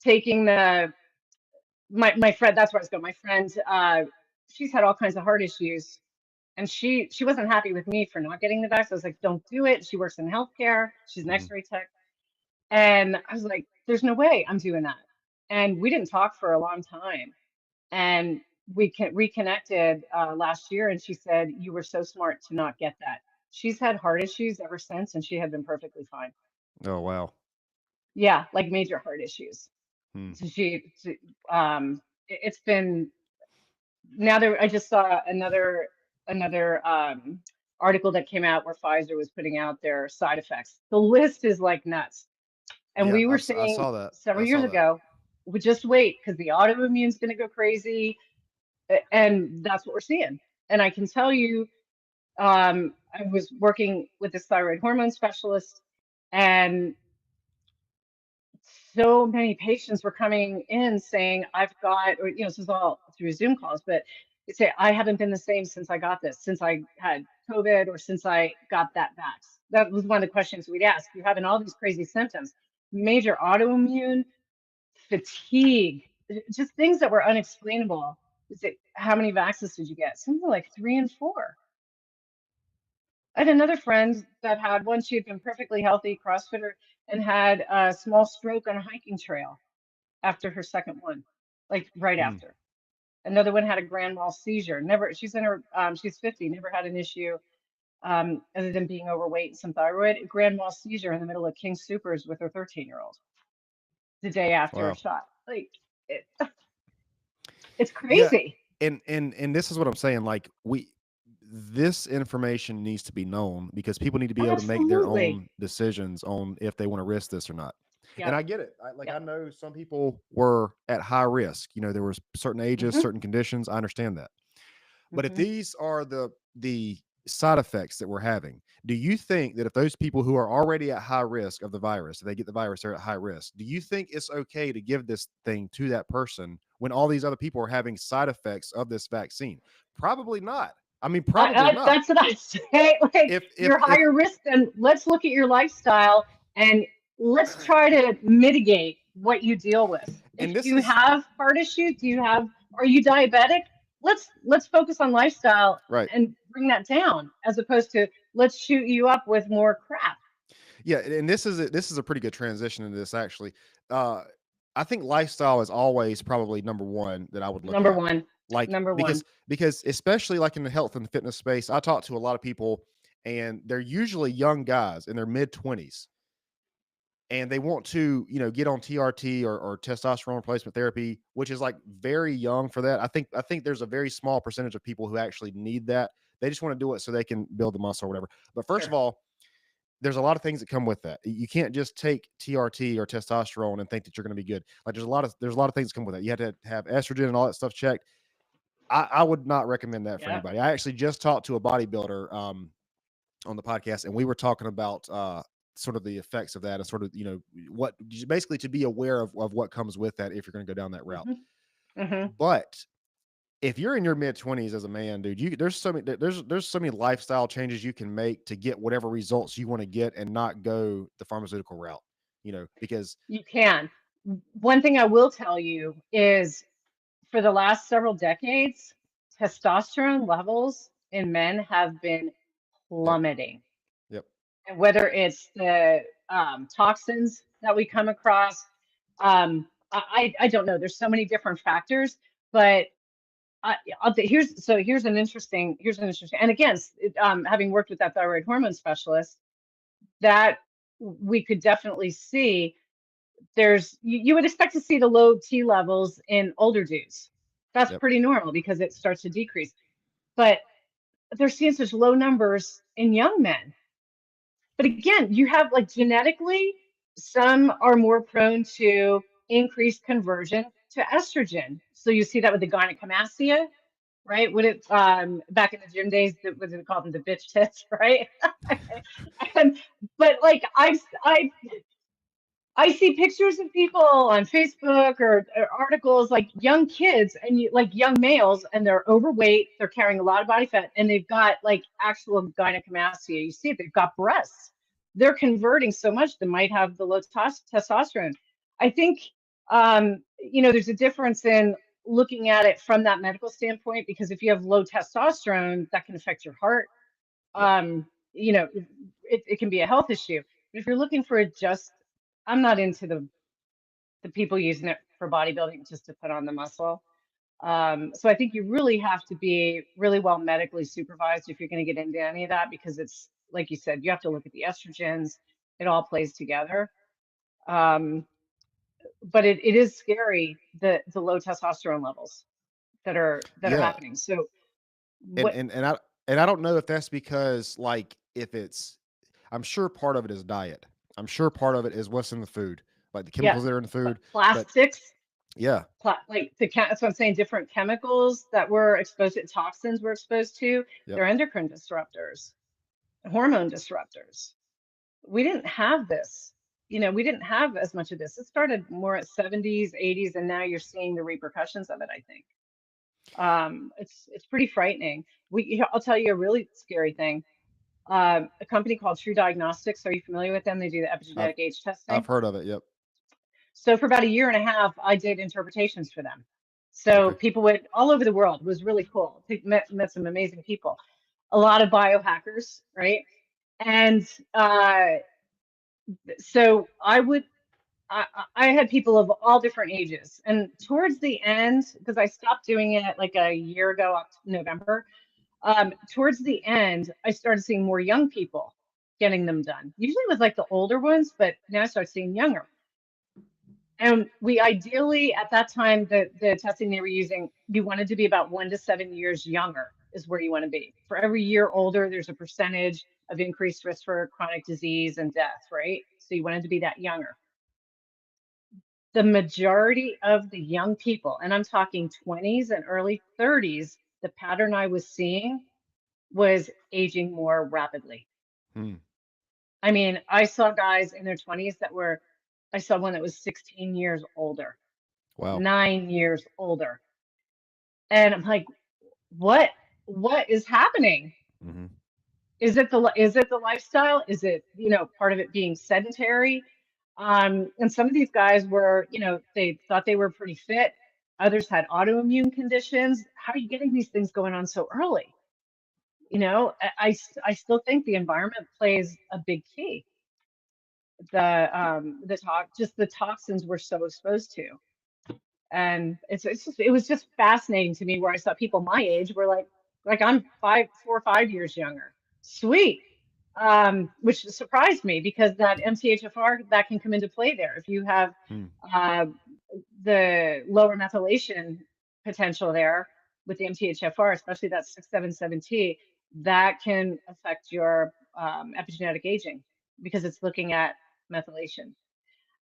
taking my friend, that's where I was going, my friend, she's had all kinds of heart issues. And she wasn't happy with me for not getting the vaccine. I was like, don't do it. She works in healthcare. She's an Hmm. X-ray tech. And I was like, there's no way I'm doing that. And we didn't talk for a long time. And we reconnected last year, and she said, you were so smart to not get that. She's had heart issues ever since, and she had been perfectly fine. Oh wow. Yeah, like major heart issues. Hmm. So it's been now there. I just saw another article that came out where Pfizer was putting out their side effects. The list is like nuts. And Yeah, we were I saying saw that. several I years saw that. ago, we just wait because the autoimmune's going to go crazy. And that's what we're seeing. And I can tell you, I was working with this thyroid hormone specialist, and so many patients were coming in saying, I've got, or, this is all through Zoom calls, but they say, I haven't been the same since I got this, since I had COVID or since I got that vax. That was one of the questions we'd ask. You're having all these crazy symptoms, major autoimmune, fatigue, just things that were unexplainable. Is it, how many vaccines did you get? Something like 3 and 4. I had another friend that had one. She had been perfectly healthy, CrossFitter, and had a small stroke on a hiking trail after her second one, like right Hmm. after. Another one had a grand mal seizure. Never, she's in her, she's 50, never had an issue other than being overweight and some thyroid. Grand mal seizure in the middle of King Supers with her 13-year-old the day after a Wow. shot. Like, it, it's Yeah, crazy. and this is what I'm saying. Like this information needs to be known because people need to be able to make their Absolutely. own decisions on if they want to risk this or not. And Yep. I get it. Like Yep. I know some people were at high risk. You know, there was certain ages, Hmm. certain conditions. I understand that. But if Hmm. these are the side effects that we're having, do you think that if those people who are already at high risk of the virus, if they get the virus, they're at high risk, do you think it's okay to give this thing to that person when all these other people are having side effects of this vaccine? Probably not. I mean, probably not. That's what I say. Like, you're If higher risk, then let's look at your lifestyle and let's try to mitigate what you deal with. and If this you is have heart issues, are you diabetic? Let's focus on lifestyle right. and bring that down as opposed to let's shoot you up with more crap. Yeah, and this is a pretty good transition into this actually. Uh I think lifestyle is always probably number one that I would look Number at. one. Like Number one. because especially like in the health and fitness space, I talk to a lot of people and they're usually young guys in their mid 20s and they want to, get on TRT or testosterone replacement therapy, which is like very young for that. I think there's a very small percentage of people who actually need that. They just want to do it so they can build the muscle or whatever. But first of Sure. all, there's a lot of things that come with that. You can't just take TRT or testosterone and think that you're going to be good. Like there's a lot of things that come with that. You have to have estrogen and all that stuff checked. I would not recommend that for Yeah. anybody. I actually just talked to a bodybuilder on the podcast, and we were talking about sort of the effects of that and sort of what basically to be aware of what comes with that if you're going to go down that route. Hmm. Hmm. But if you're in your mid 20s as a man, dude, there's so many lifestyle changes you can make to get whatever results you want to get and not go the pharmaceutical route. Because You can. One thing I will tell you is for the last several decades, testosterone levels in men have been yep, plummeting. yep, And whether it's the toxins that we come across, I don't know. There's so many different factors, but here's an interesting, and again, having worked with that thyroid hormone specialist, that we could definitely see you would expect to see the low T levels in older dudes. That's yep, pretty normal because it starts to decrease. But they're seeing such low numbers in young men. But again, you have like genetically, some are more prone to increased conversion to estrogen. So you see that with the gynecomastia, right? Would it back in the gym days, what did they call them, the bitch tits, right? and, but like I see pictures of people on Facebook or articles like young kids and like young males, and they're overweight, they're carrying a lot of body fat, and they've got like actual gynecomastia. You see it, they've got breasts. They're converting so much they might have the low testosterone. I think there's a difference in looking at it from that medical standpoint, because if you have low testosterone, that can affect your heart. Yep. You know, it can be a health issue. But if you're looking for just, I'm not into the people using it for bodybuilding just to put on the muscle. So I think you really have to be really well medically supervised if you're going to get into any of that, because it's like you said, you have to look at the estrogens. It all plays together. Um, but it is scary, the low testosterone levels that are Yeah. happening. So And what? and and I and I don't know if that's because like if it's I'm sure part of it is diet. I'm sure part of it is what's in the food, like the Yeah, chemicals that are in the but food. But plastics, yeah, like that's what I'm saying. Different chemicals that we're exposed to, toxins we're exposed to, yep. they're endocrine disruptors, hormone disruptors. We didn't have this. We didn't have as much of this. It started more at 70s, 80s, and now you're seeing the repercussions of it, I think. It's pretty frightening. I'll tell you a really scary thing. A company called True Diagnostics, are you familiar with them? They do the I've epigenetic age I've testing. heard of it. Yep. So for about a year and a half, I did interpretations for them. So Okay. people would all over the world. It was really cool. Met some amazing people, a lot of biohackers, right? And so I had people of all different ages. And towards the end, because I stopped doing it like a year ago, November, towards the end, I started seeing more young people getting them done. Usually it was like the older ones, but now I start seeing younger. And we ideally, at that time, the testing they were using, you wanted to be about 1 to 7 years younger is where you want to be. For every year older, there's a percentage of increased risk for chronic disease and death, right? So you wanted to be that younger. The majority of the young people, and I'm talking 20s and early 30s, the pattern I was seeing was aging more rapidly. Hmm. I mean, I saw guys in their 20s I saw one that was 16 years older, Wow. 9 years older. And I'm like, what, what is happening? Hmm. Is it the lifestyle? Is it, part of it being sedentary? And some of these guys were, they thought they were pretty fit. Others had autoimmune conditions. How are you getting these things going on so early? I still think the environment plays a big key. Just the toxins we're so exposed to. And it was just fascinating to me where I saw people my age were like I'm 4 or 5 years younger. Sweet. Which surprised me because that MTHFR that can come into play there. If you have Hmm. uh, the lower methylation potential there with the MTHFR, especially that 677T, that can affect your epigenetic aging because it's looking at methylation.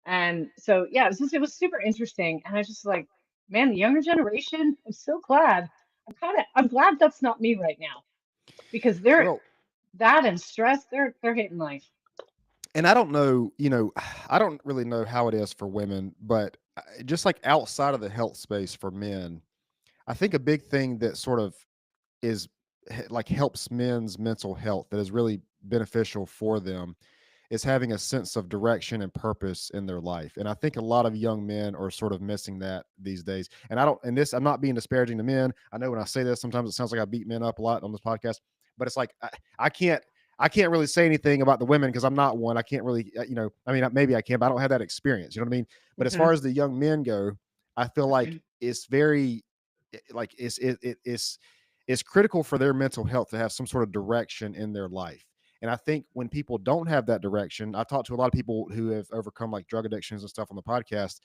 And so, yeah, it was super interesting. And I was just like, man, the younger generation, I'm so glad. I'm glad that's not me right now because Well, that and stress, they're hitting life. and I don't know, I don't really know how it is for women, but just like outside of the health space for men, I think a big thing that sort of is like helps men's mental health that is really beneficial for them is having a sense of direction and purpose in their life. And I think a lot of young men are sort of missing that these days. And I'm not being disparaging to men. I know when I say this, sometimes it sounds like I beat men up a lot on this podcast, but it's like, I can't, I can't really say anything about the women because I'm not one. I can't really, I mean, maybe I can, but I don't have that experience. You know what I mean? But as Hmm. far as the young men go, I feel like it's very, like it's critical for their mental health to have some sort of direction in their life. And I think when people don't have that direction, I talk to a lot of people who have overcome like drug addictions and stuff on the podcast.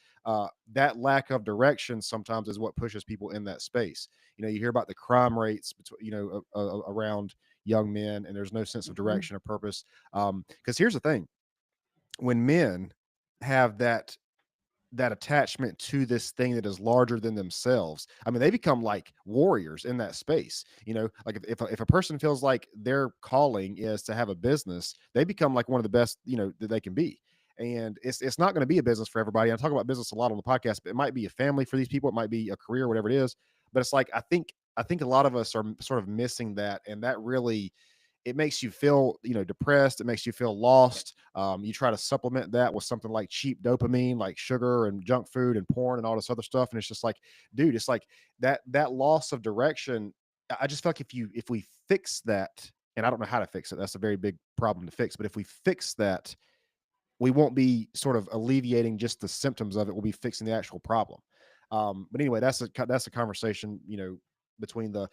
That lack of direction sometimes is what pushes people in that space. You hear about the crime rates, around young men, and there's no sense of Hmm. direction or purpose. Because here's the thing: when men have that attachment to this thing that is larger than themselves. I mean, they become like warriors in that space. Like if a person feels like their calling is to have a business, they become like one of the best, that they can be. And it's not going to be a business for everybody. I talk about business a lot on the podcast, but it might be a family for these people. It might be a career, whatever it is. But it's like I think a lot of us are sort of missing that, and that really it makes you feel, depressed. It makes you feel lost. You try to supplement that with something like cheap dopamine, like sugar and junk food and porn and all this other stuff. And it's just like, dude, it's like that loss of direction. I just feel like if we fix that, and I don't know how to fix it, that's a very big problem to fix. But if we fix that, we won't be sort of alleviating just the symptoms of it. We'll be fixing the actual problem. But anyway, that's a conversation, between the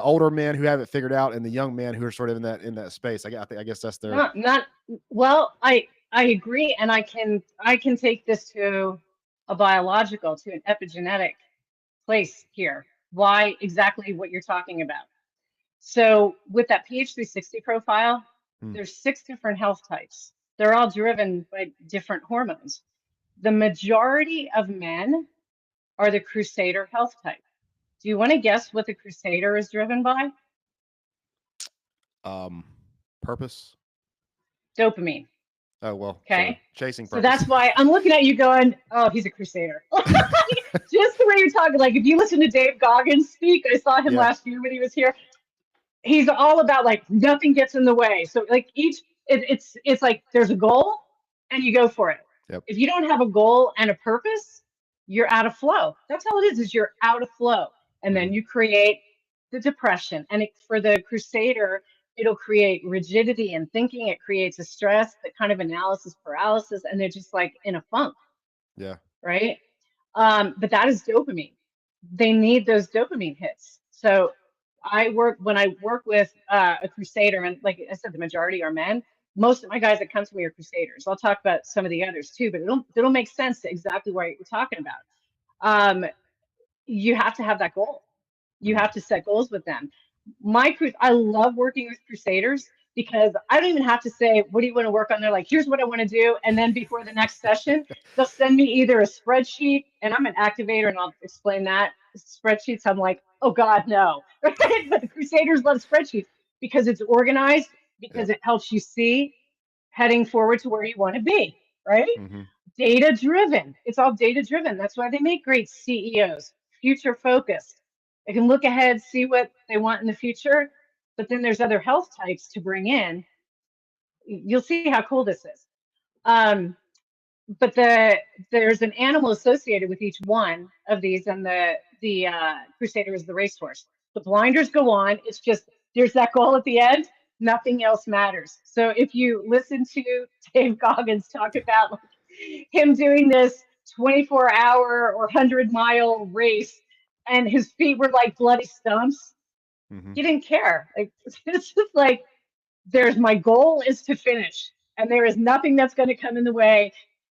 older men who have it figured out and the young men who are sort of in that space. I guess that's their. Not well. I agree, and I can take this to a biological, to an epigenetic place here. Why exactly what you're talking about? So with that PH360 profile, there's 6 different health types. They're all driven by different hormones. The majority of men are the Crusader health type. Do you want to guess what the Crusader is driven by? Purpose. Dopamine. Oh, well, okay. So chasing purpose. So purpose. that's why I'm looking at you going, oh, he's a Crusader. Just the way you're talking. Like if you listen to Dave Goggins speak, I saw him last year when he was here. He's all about like nothing gets in the way. So like it's like there's a goal and you go for it. Yep. If you don't have a goal and a purpose, you're out of flow. That's all it is you're out of flow. And then you create the depression. And for the Crusader, it'll create rigidity in thinking. It creates a stress, that kind of analysis paralysis, and they're just like in a funk. Yeah. Right. But that is dopamine. They need those dopamine hits. So when I work with a Crusader, and like I said, the majority are men. Most of my guys that come to me are Crusaders. I'll talk about some of the others too, but it'll make sense to exactly what you're talking about. You have to have that goal. You have to set goals with them. I love working with Crusaders because I don't even have to say, what do you want to work on? They're like, here's what I want to do. And then before the next session, they'll send me either a spreadsheet, and I'm an activator and I'll explain that. Spreadsheets, I'm like, oh God, no. But the Crusaders love spreadsheets because it's organized, because it helps you see heading forward to where you want to be, right? Data driven. It's all data driven. That's why they make great CEOs, future focused. They can look ahead, see what they want in the future, but then there's other health types to bring in. You'll see how cool this is. But there's an animal associated with each one of these, and the Crusader is the racehorse. The blinders go on. It's just there's that goal at the end. Nothing else matters. So if you listen to Dave Goggins talk about like, him doing this 24-hour or 100-mile race, and his feet were like bloody stumps, he didn't care. Like it's just like there's my goal is to finish, and there is nothing that's going to come in the way,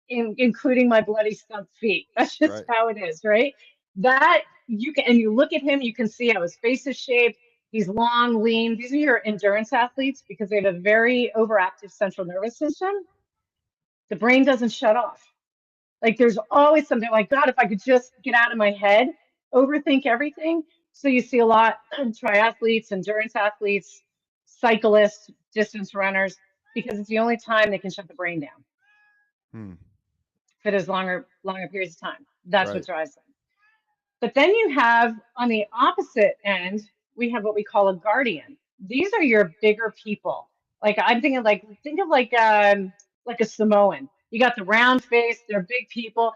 including my bloody stump feet. That's just how it is, right? That you can, and you look at him, you can see how his face is shaped. He's long, lean. These are your endurance athletes because they have a very overactive central nervous system. The brain doesn't shut off. Like there's always something like, God, if I could just get out of my head, overthink everything. So you see a lot of triathletes, endurance athletes, cyclists, distance runners, because it's the only time they can shut the brain down. For those longer periods of time. That's what drives them. But then you have, on the opposite end, we have what we call a guardian. These are your bigger people. Like I'm thinking think of like a Samoan. You got the round face, they're big people.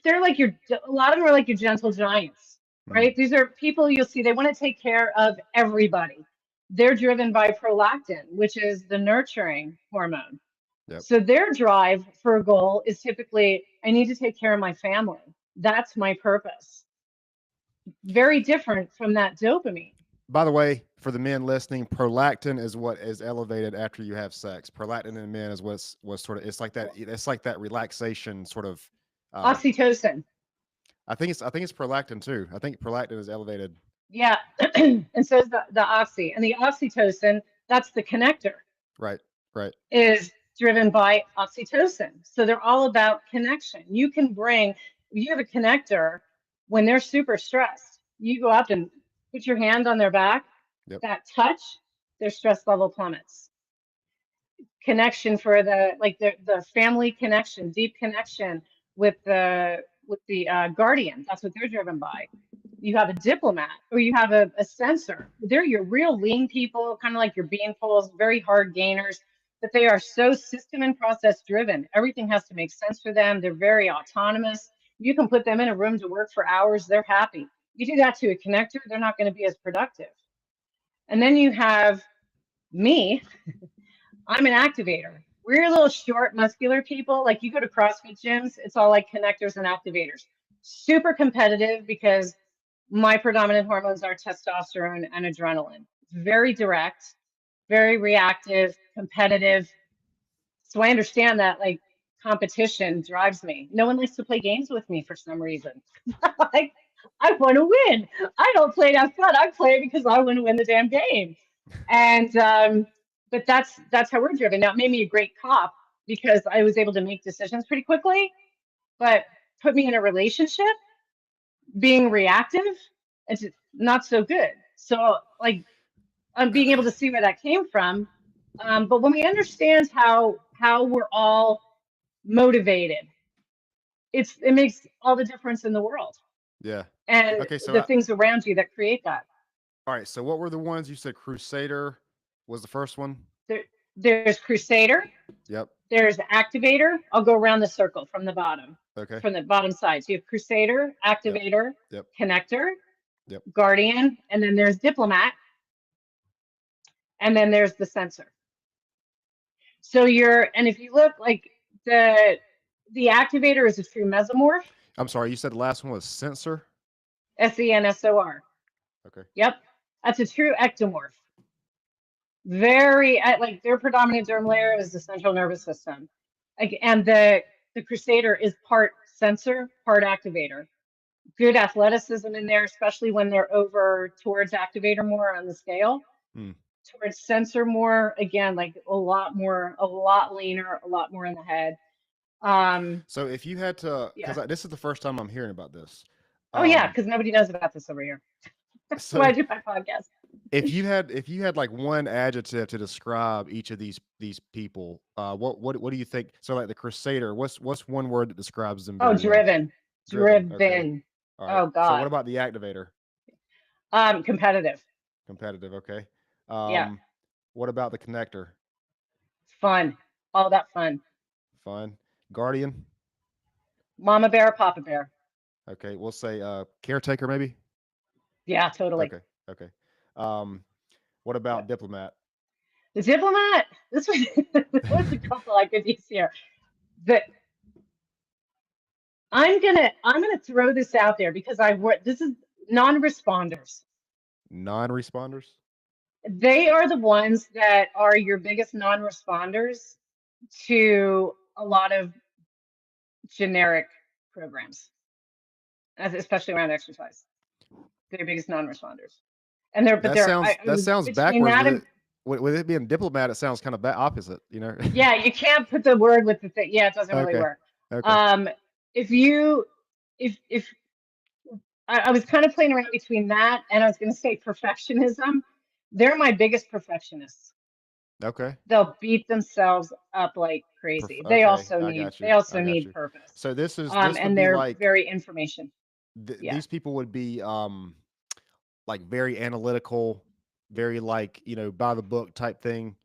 They're like a lot of them are like your gentle giants, right? These are people you'll see, they want to take care of everybody. They're driven by prolactin, which is the nurturing hormone. So their drive for a goal is typically, I need to take care of my family. That's my purpose. Very different from that dopamine. By the way, for the men listening, prolactin is what is elevated after you have sex. Prolactin in men is what's sort of, it's like that relaxation sort of. Oxytocin. I think it's prolactin too. I think prolactin is elevated. Yeah. And so is the oxy. And the oxytocin, that's the connector. Right. Is driven by oxytocin. So they're all about connection. You have a connector when they're super stressed. You go up and put your hand on their back, that touch, their stress level plummets. Connection for the family connection, deep connection with the guardian. That's what they're driven by. you have a diplomat, or you have a sensor. They're your real lean people, kind of like your beanpoles, very hard gainers, but they are so system and process driven. Everything has to make sense for them. They're very autonomous. You can put them in a room to work for hours, they're happy. You do that to a connector, they're not going to be as productive. And then you have me. I'm an activator. We're little short, muscular people. Like you go to CrossFit gyms, it's all like connectors and activators. Super competitive because my predominant hormones are testosterone and adrenaline. Very direct, very reactive, competitive. So I understand that like competition drives me. No one likes to play games with me for some reason. Like I want to win. I don't play to have fun. I play because I want to win the damn game. And but that's how we're driven. Now it made me a great cop because I was able to make decisions pretty quickly, but put me in a relationship being reactive, it's not so good. So like I'm being able to see where that came from. But when we understand how we're all motivated, it makes all the difference in the world. Yeah. And Okay. So the things around you that create that. all right. So what were the ones you said? Crusader was the first one. There's Crusader, Yep. there's Activator. I'll go around the circle from the bottom, Okay. from the bottom side. So you have Crusader, Activator, Yep. Connector, Yep. Guardian, and then there's Diplomat, and then there's the Sensor. So and if you look like the Activator is a true mesomorph, I'm sorry. You said the last one was sensor. SENSOR. Okay. Yep, that's a true ectomorph. Very like their predominant derm layer is the central nervous system, and the Crusader is part sensor, part activator. Good athleticism in there, especially when they're over towards activator more on the scale. Towards sensor more, again, like a lot leaner, a lot more in the head. So if you had to, because this is the first time I'm hearing about this. Oh yeah, because nobody knows about this over here. That's why I do my podcast. If you had like one adjective to describe each of these people, what do you think? So like the Crusader, what's one word that describes them? Oh, driven. Okay. All right. Oh God. So what about the Activator? Competitive. Competitive. Okay. Yeah. What about the Connector? Fun. All that fun. Fun. Guardian. Mama bear, Papa bear. Okay, we'll say caretaker maybe. Yeah, totally. Okay. What about Diplomat? The Diplomat. This was a couple I could use here. I'm gonna throw this out there because this is non-responders. Non-responders? They are the ones that are your biggest non-responders to a lot of generic programs, especially around exercise. They're your biggest non-responders. And that sounds backwards. With it being Diplomat, it sounds kind of opposite, you know? Yeah, you can't put the word with the thing. Yeah, it doesn't really work. Okay. If I was kind of playing around between that and I was going to say perfectionism, they're my biggest perfectionists. Okay. They'll beat themselves up like crazy. They also need purpose. So this and they're like very information. These people would be like very analytical, very like, by the book type thing.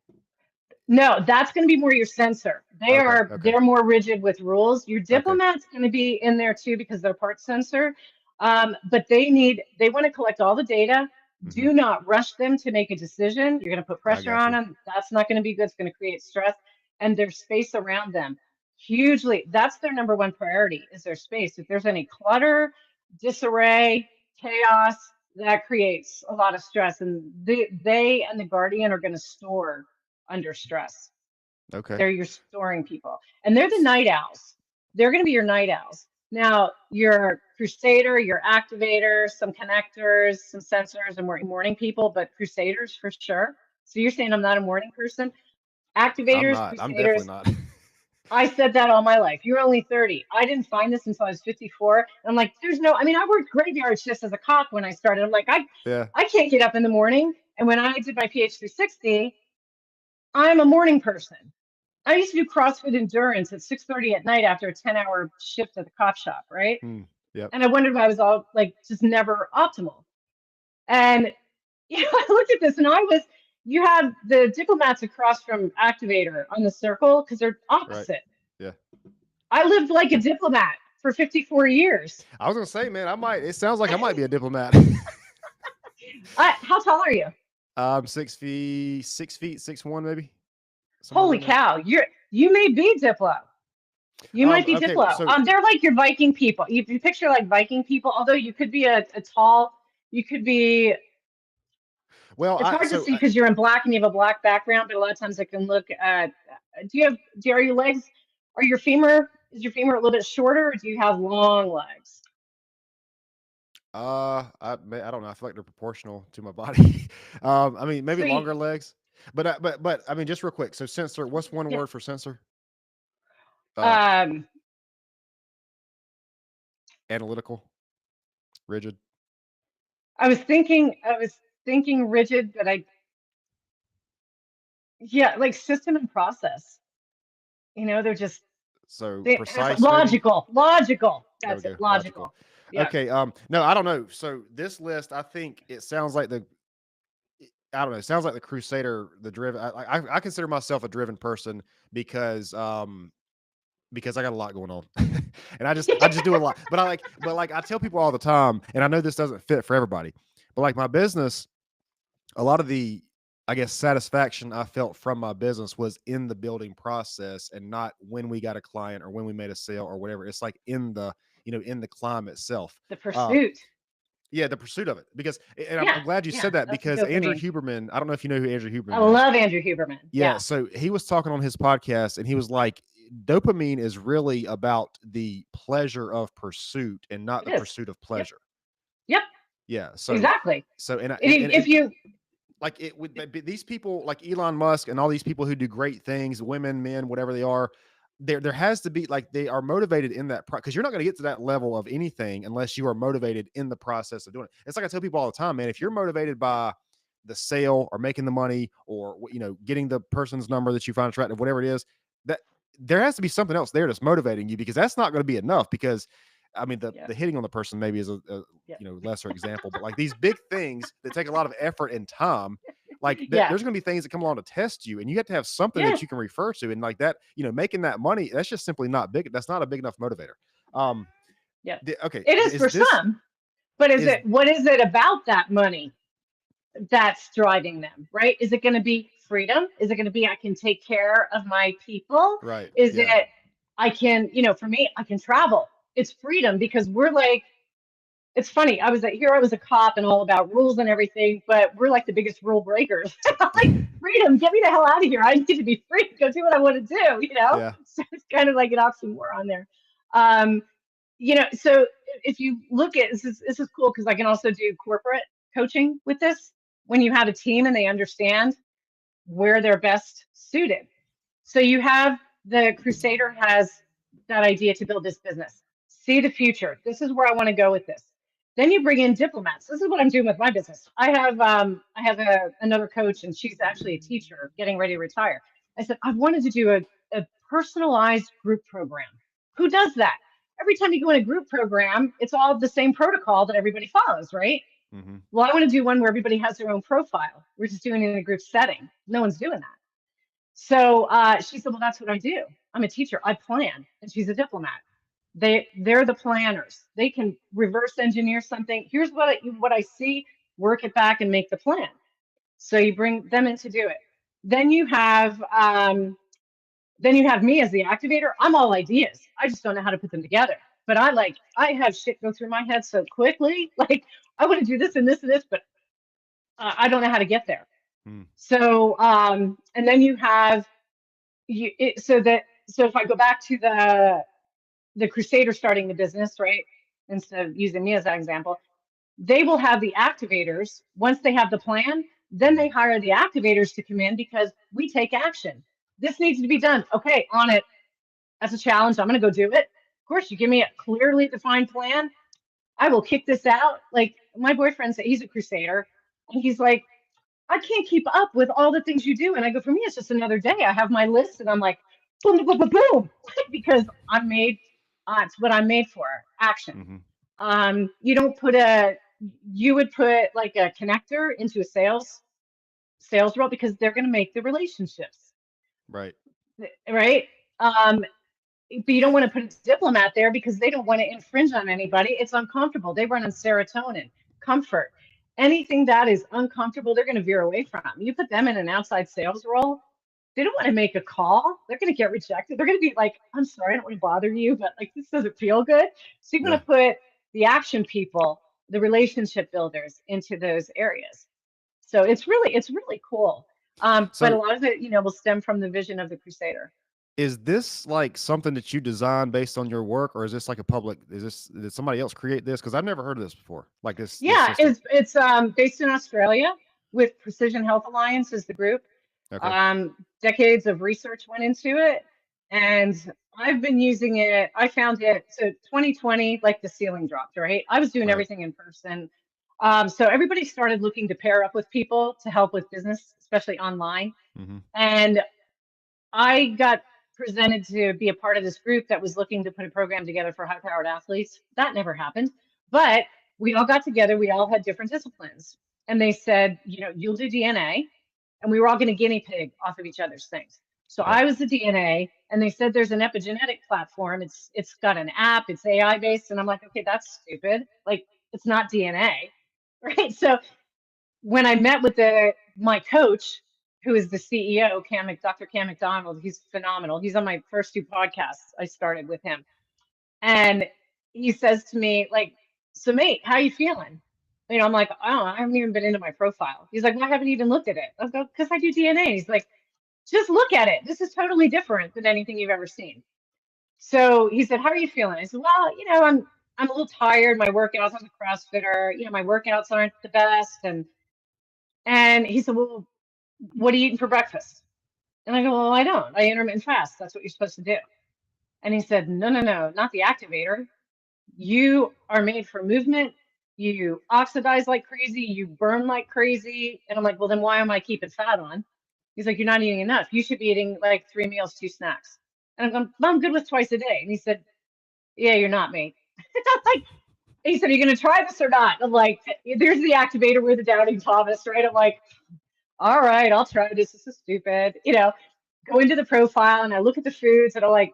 No, that's going to be more your sensor. They're more rigid with rules. Your Diplomat's going to be in there too because they're part sensor. But they want to collect all the data. Mm-hmm. Do not rush them to make a decision. You're going to put pressure on them. That's not going to be good. It's going to create stress. And there's space around them. Hugely, that's their number one priority is their space. If there's any clutter, disarray, chaos, that creates a lot of stress. And they and the Guardian are going to store under stress. Okay. They're your storing people. And they're the night owls. They're going to be your night owls. Now, your Crusader, your Activator, some connectors, some sensors, and morning people, but Crusaders for sure. So you're saying I'm not a morning person? Activators, I'm definitely not. I said that all my life. You're only 30. I didn't find this until I was 54. And I'm like, I worked graveyard shifts as a cop when I started. I'm like, I can't get up in the morning. And when I did my PH360, I'm a morning person. I used to do CrossFit endurance at 6:30 at night after a 10-hour shift at the cop shop, right? Yep. And I wondered why I was all like just never optimal. And I looked at this and you have the diplomats across from Activator on the circle because they're Right. opposite. Yeah. I lived like a diplomat for 54 years. I was gonna say, man, it sounds like I might be a diplomat. How tall are you? 6 feet, 6'1", maybe. Holy cow. You may be Diplo. You might be Okay, Diplo. so They're like your Viking people. You picture like Viking people, although you could be a tall, you could be, well, it's hard to see because you're in black and you have a black background, but a lot of times it can look at, are your legs, is your femur a little bit shorter or do you have long legs? I don't know. I feel like they're proportional to my body. I mean, maybe So longer legs, but I mean, just real quick. So sensor, what's one yeah. word for sensor? Analytical, rigid. I was thinking rigid, but like system and process. They're just Precise. Logical. That's it. Logical. Yeah. Okay. No, I don't know. So this list, I think it sounds like I don't know. It sounds like the Crusader, the driven. I consider myself a driven person because I got a lot going on, and I just do a lot. But I tell people all the time, and I know this doesn't fit for everybody, but like my business, a lot of the, I guess, satisfaction I felt from my business was in the building process and not when we got a client or when we made a sale or whatever. It's like in the climb itself. The pursuit. Yeah, the pursuit of it. Because, and I'm glad you said that because Andrew Huberman, I don't know if you know who Andrew Huberman is. I love Andrew Huberman. Yeah. So he was talking on his podcast and he was like, dopamine is really about the pleasure of pursuit and not the pursuit of pleasure. Yep. Yeah. So exactly. So, if you like it would these people like Elon Musk and all these people who do great things, women, men, whatever they are, there has to be like they are motivated in that because you're not going to get to that level of anything unless you are motivated in the process of doing it. It's like I tell people all the time, man, if you're motivated by the sale or making the money or getting the person's number that you find attractive, whatever it is, that there has to be something else there that's motivating you because that's not going to be enough. Because I mean, the hitting on the person maybe is a lesser example, but like these big things that take a lot of effort and time, like there's going to be things that come along to test you, and you have to have something that you can refer to, and like that, making that money, that's just simply not big. That's not a big enough motivator. Okay, it is for some, but what is it about that money that's driving them? Right? Is it going to be freedom? Is it going to be I can take care of my people? Right? Is it I can, for me, I can travel. It's freedom because we're like, it's funny. I was a cop and all about rules and everything, but we're like the biggest rule breakers. Like freedom, get me the hell out of here. I need to be free to go do what I want to do, Yeah. So it's kind of like an oxymoron there. So if you look at this is cool because I can also do corporate coaching with this when you have a team and they understand where they're best suited. So you have the Crusader has that idea to build this business. See the future. This is where I want to go with this. Then you bring in diplomats. This is what I'm doing with my business. I have another coach, and she's actually a teacher getting ready to retire. I said, I wanted to do a personalized group program. Who does that? Every time you go in a group program, it's all the same protocol that everybody follows, right? Mm-hmm. Well, I want to do one where everybody has their own profile. We're just doing it in a group setting. No one's doing that. So she said, well, that's what I do. I'm a teacher. I plan. And she's a diplomat. They're the planners. They can reverse engineer something. Here's what I see, work it back and make the plan. So you bring them in to do it. Then you have me as the activator. I'm all ideas. I just don't know how to put them together. But I have shit go through my head so quickly. Like I want to do this and this and this, but I don't know how to get there. So and then you have so if I go back to the Crusader starting the business, right? Instead of using me as that example, they will have the activators. Once they have the plan, then they hire the activators to come in because we take action. This needs to be done. Okay, on it. That's a challenge. I'm going to go do it. Of course, you give me a clearly defined plan. I will kick this out. Like my boyfriend said, he's a Crusader. And he's like, I can't keep up with all the things you do. And I go, for me, it's just another day. I have my list and I'm like, boom, boom, boom, boom, because it's what I'm made for, action. You don't put you would put like a connector into a sales role because they're going to make the relationships, Right. right? Um, but you don't want to put a diplomat there because they don't want to infringe on anybody. It's uncomfortable. They run on serotonin, comfort. Anything that is uncomfortable, they're going to veer away from. You put them in an outside sales role, they don't want to make a call. They're going to get rejected. They're going to be like, I'm sorry, I don't want to bother you, but like this doesn't feel good. So you want Yeah. to put the action people, the relationship builders into those areas. So it's really cool. But a So lot of it, will stem from the vision of the Crusader. is this like something that you designed based on your work, or is this like a public? Did somebody else create this? Because I've never heard of this before. Like this Yeah, system. it's based in Australia with Precision Health Alliance as the group. Okay. Decades of research went into it, and I've been using it. I found it, so 2020, like the ceiling dropped, right? I was doing Right. everything in person. So everybody started looking to pair up with people to help with business, especially online. Hmm. And I got presented to be a part of this group that was looking to put a program together for high powered athletes. That never happened. But we all got together, we all had different disciplines. And they said, you'll do DNA, and we were all going to guinea pig off of each other's things. So Right. I was the DNA, and they said there's an epigenetic platform. It's got an app, it's AI based, and I'm like, okay, that's stupid. Like it's not DNA, right? So when I met with my coach, who is the CEO, Dr. Cam McDonald, he's phenomenal. He's on my first two podcasts. I started with him, and he says to me, like, "So, mate, how you feeling?" I'm like, "Oh, I haven't even been into my profile." He's like, "Well, I haven't even looked at it." I go, "Because I do DNA." He's like, "Just look at it. This is totally different than anything you've ever seen." So he said, "How are you feeling?" I said, "Well, I'm a little tired. My workouts, I'm a CrossFitter. My workouts aren't the best, and he said, "Well, what are you eating for breakfast?" And I go, "Well, I don't. I intermittent fast. That's what you're supposed to do." And he said, "No, no, no, not the activator. You are made for movement. You oxidize like crazy. You burn like crazy." And I'm like, "Well, then why am I keeping fat on?" He's like, "You're not eating enough. You should be eating like 3 meals, 2 snacks." And I'm going, "Well, I'm good with twice a day." And he said, "Yeah, you're not, mate." Like, he said, "Are you going to try this or not?" I'm like, "There's the activator with the doubting Thomas," right? I'm like, all right, I'll try this. This is stupid. Go into the profile and I look at the foods and I'm like,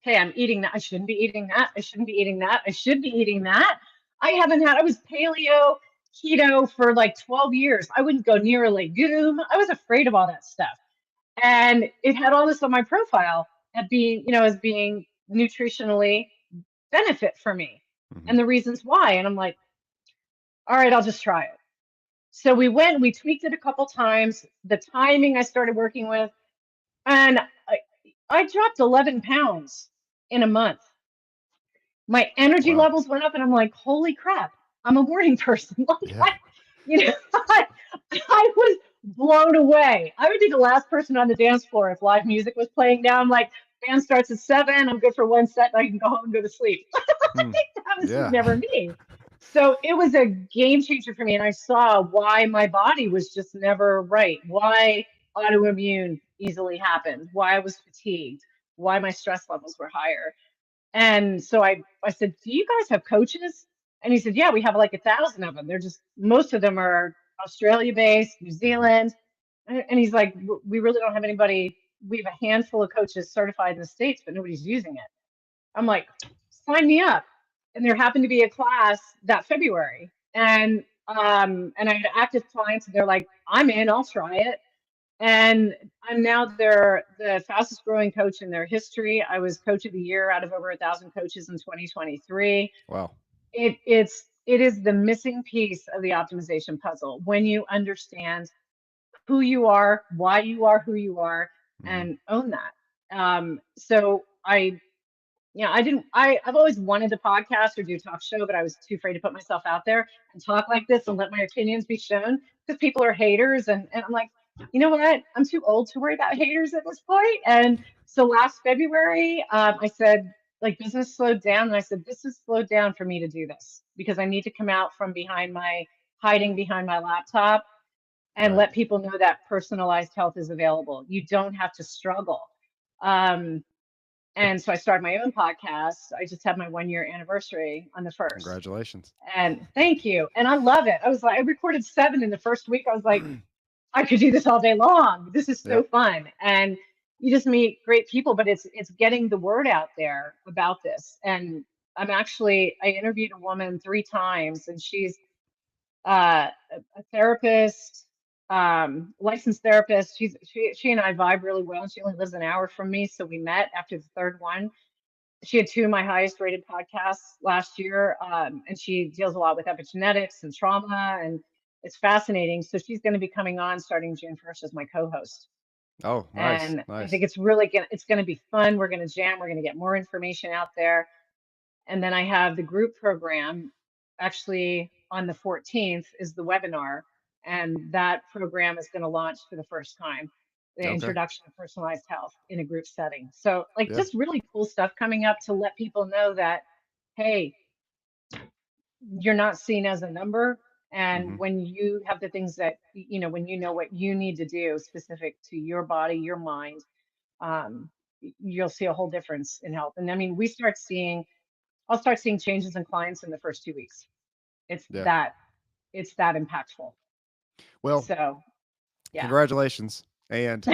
hey, I'm eating that. I shouldn't be eating that. I shouldn't be eating that. I should be eating that. I was paleo, keto for like 12 years. I wouldn't go near a legume. I was afraid of all that stuff. And it had all this on my profile as being nutritionally benefit for me Hmm. and the reasons why. And I'm like, all right, I'll just try it. So we tweaked it a couple times. The timing I started working with, and I dropped 11 pounds in a month. My energy Wow. levels went up, and I'm like, holy crap, I'm a morning person. Like, Yeah. I was blown away. I would be the last person on the dance floor if live music was playing now. I'm like, band starts at 7, I'm good for one set, and I can go home and go to sleep. Hmm. That was just Yeah. never me. So it was a game changer for me. And I saw why my body was just never right, why autoimmune easily happened, why I was fatigued, why my stress levels were higher. And so I said, do you guys have coaches? And he said, yeah, we have like 1,000 of them. They're just, most of them are Australia based, New Hmm. Zealand. And he's like, we really don't have anybody. We have a handful of coaches certified in the States, but nobody's using it. I'm like, sign me up. And there happened to be a class that February. And I had active clients and they're like, I'm in, I'll try it. And I'm now the fastest growing coach in their history. I was coach of the year out of over 1,000 coaches in 2023. Wow. It is the missing piece of the optimization puzzle when you understand who you are who you are, Hmm. and own that. So I've always wanted to podcast or do a talk show, but I was too afraid to put myself out there and talk like this and let my opinions be shown because people are haters. And I'm like, you know what? I'm too old to worry about haters at this point. And so last February, I said, like, business slowed down. And I said, this has slowed down for me to do this because I need to come out from hiding behind my laptop and Right. let people know that personalized health is available. You don't have to struggle. Um, And so I started my own podcast. I just had my 1 year anniversary on the 1st. Congratulations. And thank you. And I love it. I was like, I recorded 7 in the first week. I was like, I could do this all day long. This is so Yep. fun. And you just meet great people, but it's getting the word out there about this. And I interviewed a woman 3 times, and she's a therapist, licensed therapist. She and I vibe really well. And she only lives an hour from me, so we met after the third one. She had 2 of my highest rated podcasts last year, and she deals a lot with epigenetics and trauma, and it's fascinating. So she's going to be coming on starting June 1st as my co-host. Oh, nice, And I nice. think it's going to be fun. We're going to jam. We're going to get more information out there. And then I have the group program. Actually, on the 14th is the webinar, and that program is going to launch for the first time. The Okay. introduction to personalized health in a group setting. So, like, Yeah. just really cool stuff coming up to let people know that, hey, you're not seen as a number. And Hmm. when you have the things that, when you know what you need to do specific to your body, your mind, um, you'll see a whole difference in health. And I mean, I'll start seeing changes in clients in the first 2 weeks. It's Yeah. that, it's that impactful. Well, So, yeah. congratulations. And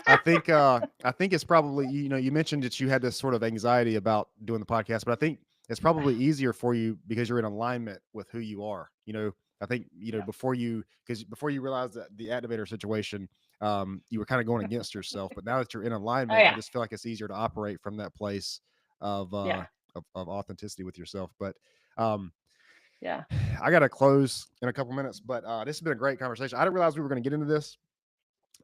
I think it's probably, you mentioned that you had this sort of anxiety about doing the podcast, but I think it's probably easier for you because you're in alignment with who you are. I think, Yeah. before you realized that the activator situation, you were kind of going against yourself, but now that you're in Oh, alignment, I yeah. just feel like it's easier to operate from that place of, Yeah. of authenticity with yourself. But, um, Yeah. I got to close in a couple minutes, but, this has been a great conversation. I didn't realize we were going to get into this.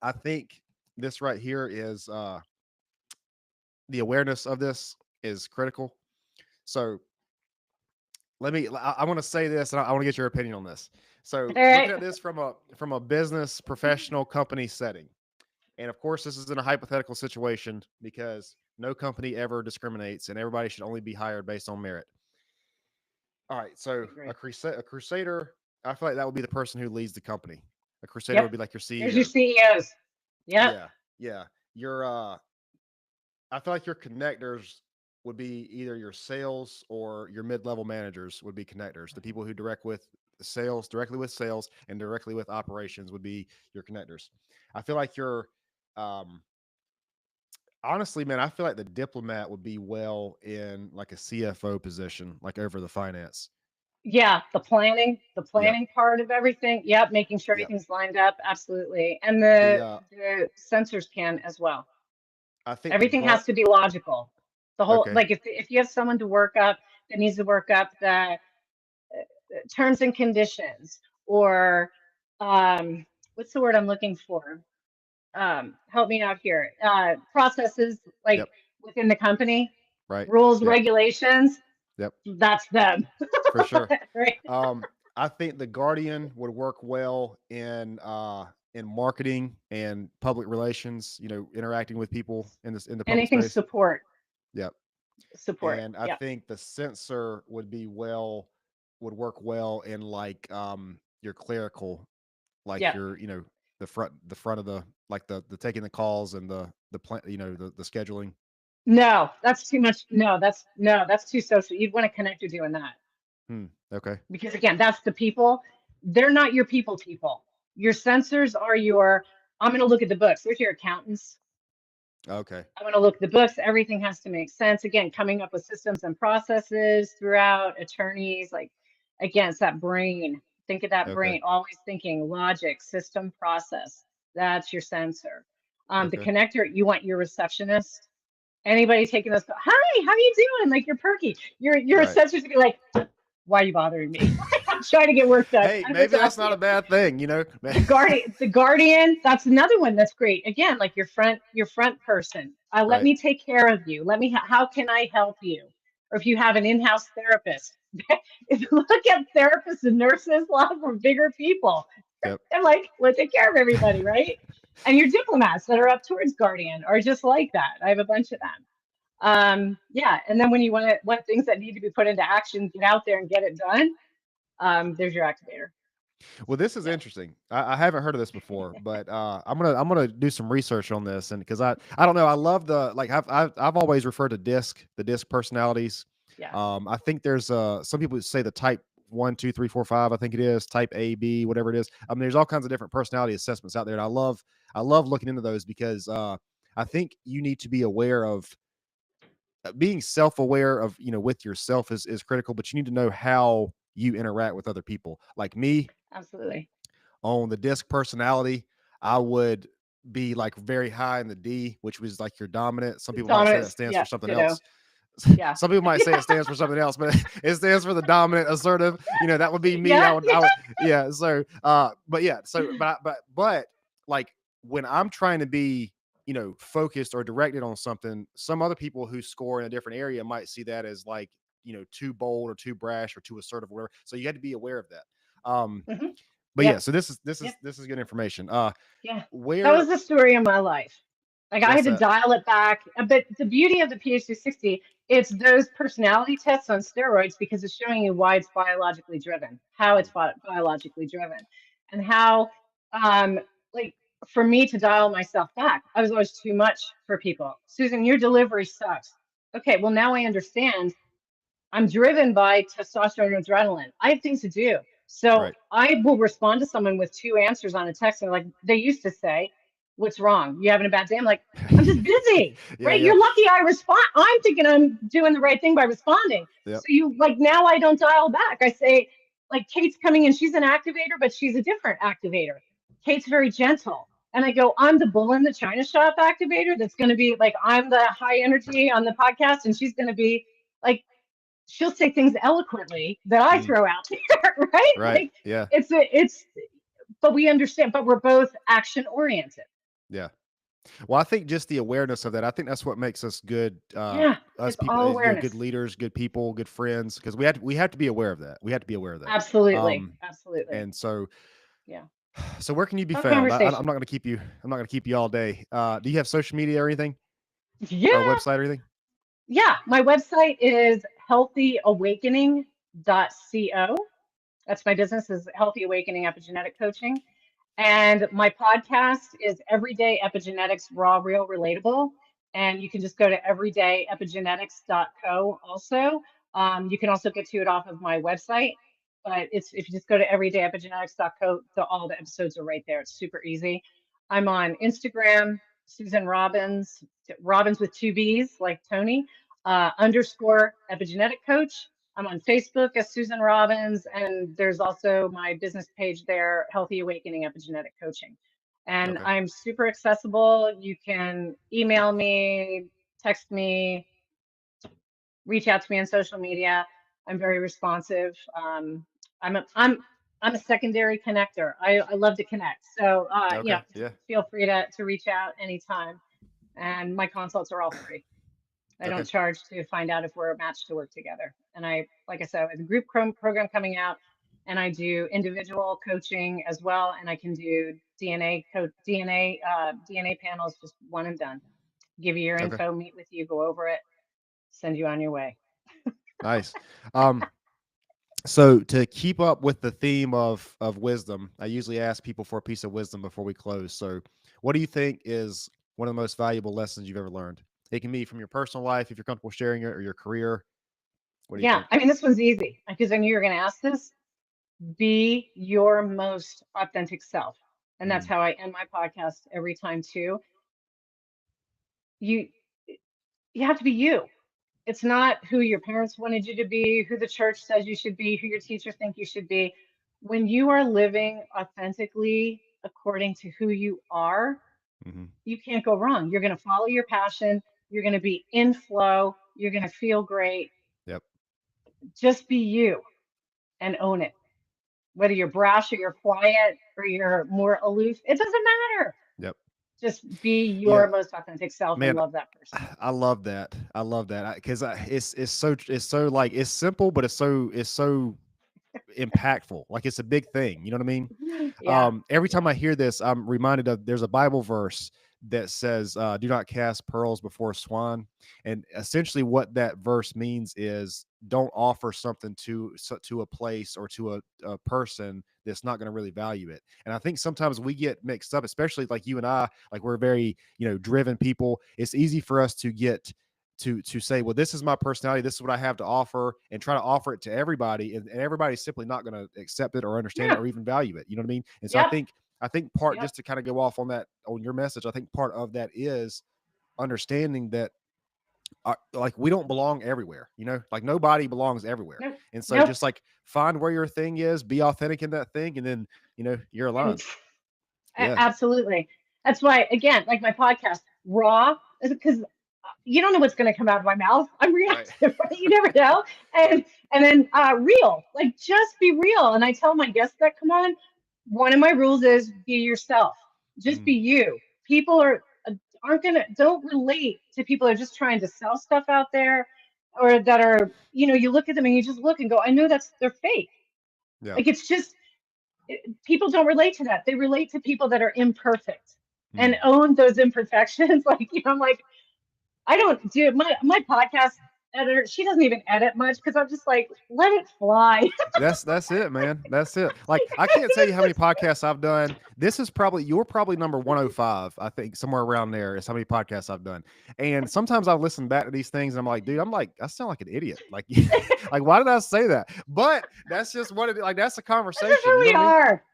I think this right here is, the awareness of this is critical. So I want to say this, and I want to get your opinion on this. So All looking right. at this from a business professional company setting, and of course this is in a hypothetical situation because no company ever discriminates, and everybody should only be hired based on merit. All right, so I agree. a crusader, I feel like that would be the person who leads the company. A crusader would Yep. be like your There's your CEO. CEOs. Yep. Yeah, yeah. Your I feel like your connectors would be either your sales or your mid-level managers would be connectors. The people who directly with sales and directly with operations would be your connectors. I feel like um, honestly, man, I feel like the diplomat would be well in like a CFO position, like over the finance. Yeah, the Yep. planning part of everything. Yep, making sure Yep. everything's lined up. Absolutely. And The the sensors can as well. I think the Everything guard. has to be logical. The whole, Okay. like, if you have someone to work up that needs to work up the terms and conditions, or what's the word I'm looking for? Help me out here. Processes, like, Yep. within the company, Right. rules, Yep. regulations, Yep. that's them. For sure. Right? I think the Guardian would work well in marketing and public relations, interacting with people in the public Anything space. support, Yep. support. And I Yeah. think the sensor would work well in like your clerical, like Yeah. your, the front of the like the taking the calls and the plan, the scheduling. No, that's too much. No, that's too social. You'd want to connect to doing that. Okay. Because again, that's the people. They're not your people. Your sensors are I'm going to look at the books. There's your accountants. Okay. I'm going to look at the books. Everything has to make sense. Again, coming up with systems and processes throughout attorneys. Like, again, it's that brain. Think of that Okay. brain, always thinking logic, system, process. That's your sensor. The Okay. connector, you want your receptionist. Anybody taking those, hi, how you doing? Like, you're perky. Your Right. sensors to be like, why are you bothering me? I'm trying to get work done. Hey, I'm going maybe to talk that's to not you. a bad thing, The guardian, that's another one that's great. Again, like your front person. Let Right. me take care of you. How can I help you? Or if you have an in-house therapist, if you look at therapists and nurses, a lot of them are bigger people. Yep. They're like, let's take care of everybody, right? And your diplomats that are up towards guardian are just like that. I have a bunch of them. Yeah, and then when you want things that need to be put into action, get out there and get it done. There's your activator. Well, this is Yeah. interesting. I haven't heard of this before, but I'm gonna do some research on this, and because I don't know, I love the like I've always referred to the disc personalities. Yeah. I think there's some people say the type 1, 2, 3, 4, 5. I think it is type A, B, whatever it is. I mean, there's all kinds of different personality assessments out there, and I love looking into those because I think you need to be aware of being self-aware of with yourself is critical, but you need to know how you interact with other people. Like me, Absolutely. on the disc personality, I would be like very high in the D, which was like your dominant. Some people might say that Dominance. stands for Yeah. something Ditto. else. Yeah. Some people might say it stands for something else, but it stands for the dominant, assertive. That would be me. Yeah. I would, yeah. So, but yeah. So, but like when I'm trying to be, focused or directed on something, some other people who score in a different area might see that as like, too bold or too brash or too assertive, or whatever. So you had to be aware of that. Hmm. But yeah, Yep. so this is this Yep. is this is good information. Yeah. That Where was the story of my life. Like I what's had to that? dial it back. But the beauty of the PH260, it's those personality tests on steroids because it's showing you why it's biologically driven, how it's Mm, biologically driven, and how, um, like, for me to dial myself back, I was always too much for people. Susan, your delivery sucks. Okay, well, now I understand I'm driven by testosterone and adrenaline. I have things to do. So right. I will respond to someone with two answers on a text. And like they used to say, what's wrong? You having a bad day? I'm like, I'm just busy, Yeah, right? yeah, You're lucky I respond. I'm thinking I'm doing the right thing by responding. yep. So you like now I don't dial back. I say, like Kate's coming in, she's an activator, but she's a different activator. Kate's very gentle. And I go, I'm the bull in the china shop activator that's going to be like, I'm the high energy on the podcast, and she's going to be like, she'll say things eloquently that I Mm, throw out there, right? right. Like Yeah, it's, but we understand, but we're both action oriented. yeah. Well, I think just the awareness of that, I think that's what makes us good, Yeah, us it's people, all good awareness. leaders, good people, good friends, because we have to be aware of that. We have to be aware of that. Absolutely, Um, and and so yeah, so where can you be tough found? I'm conversation. not going to keep you. I'm not going to keep you all day. Do you have social media or anything, or a Yeah, website or anything? yeah. My website is healthyawakening.co. That's my business is Healthy Awakening Epigenetic Coaching. And my podcast is Everyday Epigenetics Raw, Real, Relatable. And you can just go to everydayepigenetics.co also. You can also get to it off of my website. But it's if you just go to everydayepigenetics.co, all the episodes are right there. It's super easy. I'm on Instagram, Susan Robbins, Robbins with two B's, like Tony, underscore epigenetic coach. I'm on Facebook as Susan Robbins, and there's also my business page there, Healthy Awakening Epigenetic Coaching. And Okay. I'm super accessible. You can email me, text me, reach out to me on social media. I'm very responsive. I'm a, I'm I'm a secondary connector. I love to connect. So Okay. just Yeah. feel free to reach out anytime. And my consults are all free. I don't Okay. charge to find out if we're a match to work together. And I, like I said, I have a group program coming out, and I do individual coaching as well. And I can do DNA panels, just one and done. Give you your Okay. info, meet with you, go over it, send you on your way. Nice. Um, So to keep up with the theme of wisdom, I usually ask people for a piece of wisdom before we close. So, what do you think is one of the most valuable lessons you've ever learned? It can be from your personal life if you're comfortable sharing it, or your career. What do you Yeah, think? I mean, this one's easy because I knew you were going to ask this. Be your most authentic self. And that's Mm, how I end my podcast every time too. You you have to be you. It's not who your parents wanted you to be, who the church says you should be, who your teachers think you should be. When you are living authentically according to who you are, hmm. you can't go wrong. You're going to follow your passion. You're going to be in flow. You're going to feel great. Yep. Just be you and own it. Whether you're brash or you're quiet or you're more aloof, it doesn't matter. Yep. Just be Yeah, your most authentic self and man, love that person. I love that. I love that because it's so like it's simple, but it's so impactful. Like it's a big thing. You know what I mean? Yeah. Every time Yeah. I hear this, I'm reminded of there's a Bible verse that says, "Do not cast pearls before swine," and essentially what that verse means is don't offer something to a place or to a person that's not going to really value it. And I think sometimes we get mixed up, especially like you and I, like we're very, driven people. It's easy for us to get to say, well, this is my personality, this is what I have to offer, and try to offer it to everybody, and everybody's simply not going to accept it or understand it Yeah. or even value it. You know what I mean? And so Yep. I think part, Yep. just to kind of go off on that, on your message, I think part of that is understanding that like we don't belong everywhere, like nobody belongs everywhere. Nope. And so Nope. just like find where your thing is, be authentic in that thing, and then, you're And aligned. Yeah. absolutely. That's why, again, like my podcast, raw, because you don't know what's going to come out of my mouth. I'm Right. reactive, right? You never know. And then real, like just be real. And I tell my guests that come on, one of my rules is be yourself. Just Mm, be you. People aren't gonna don't relate to people that are just trying to sell stuff out there, or that are, you look at them and you just look and go, I know they're fake. yeah. Like it's just people don't relate to that. They relate to people that are imperfect and Mm. own those imperfections. Like, I'm like, I don't do my podcast editor. She doesn't even edit much because I'm just like, let it fly. That's it, man. That's it. Like I can't tell you how many podcasts I've done. This is probably you're probably number 105. I think somewhere around there is how many podcasts I've done. And sometimes I listen back to these things and I'm like, dude, I sound like an idiot. Like, like why did I say that? But that's just what it like. That's a This is conversation. who You know we what I mean? are.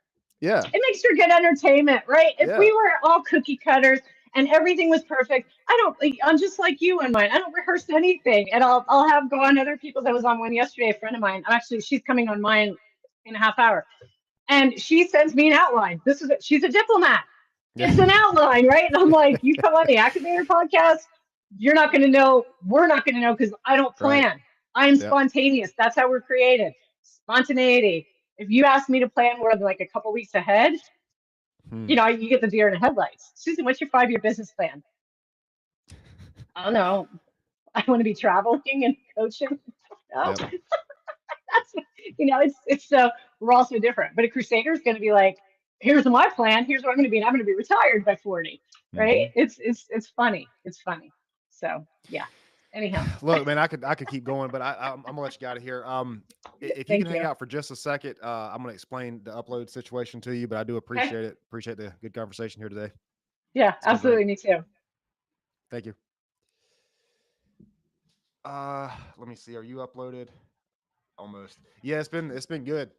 Yeah. It makes for good entertainment, right? If Yeah. we were all cookie cutters and everything was perfect, I'm just like you on mine. I don't rehearse anything, and I'll have go on other people's. I was on one yesterday. A friend of mine. Actually, she's coming on mine in a half hour, and she sends me an outline. She's a diplomat. Yeah. It's an outline, right? And I'm like, you come on the Activator podcast, you're not going to know. We're not going to know because I don't Right. plan. I'm Yep. spontaneous. That's how we're created. Spontaneity. If you ask me to plan more than like a couple weeks ahead, Hmm. you get the deer in the headlights. Susan, what's your 5-year business plan? I don't know. I want to be traveling and coaching. No, Yep. that's it's so we're all so different. But a crusader is going to be like, here's my plan. Here's what I'm going to be, and I'm going to be retired by 40. Mm-hmm. Right? It's funny. It's funny. So yeah. Anyhow, Look, man, I could keep going, but I'm gonna let you get out of here. If you can thank hang you. out for just a second, I'm gonna explain the upload situation to you. But I do Okay. appreciate it. Appreciate the good conversation here today. Yeah, It's been great. absolutely. Me too. Thank you. Let me see. Are you uploaded? Almost. Yeah, it's been good.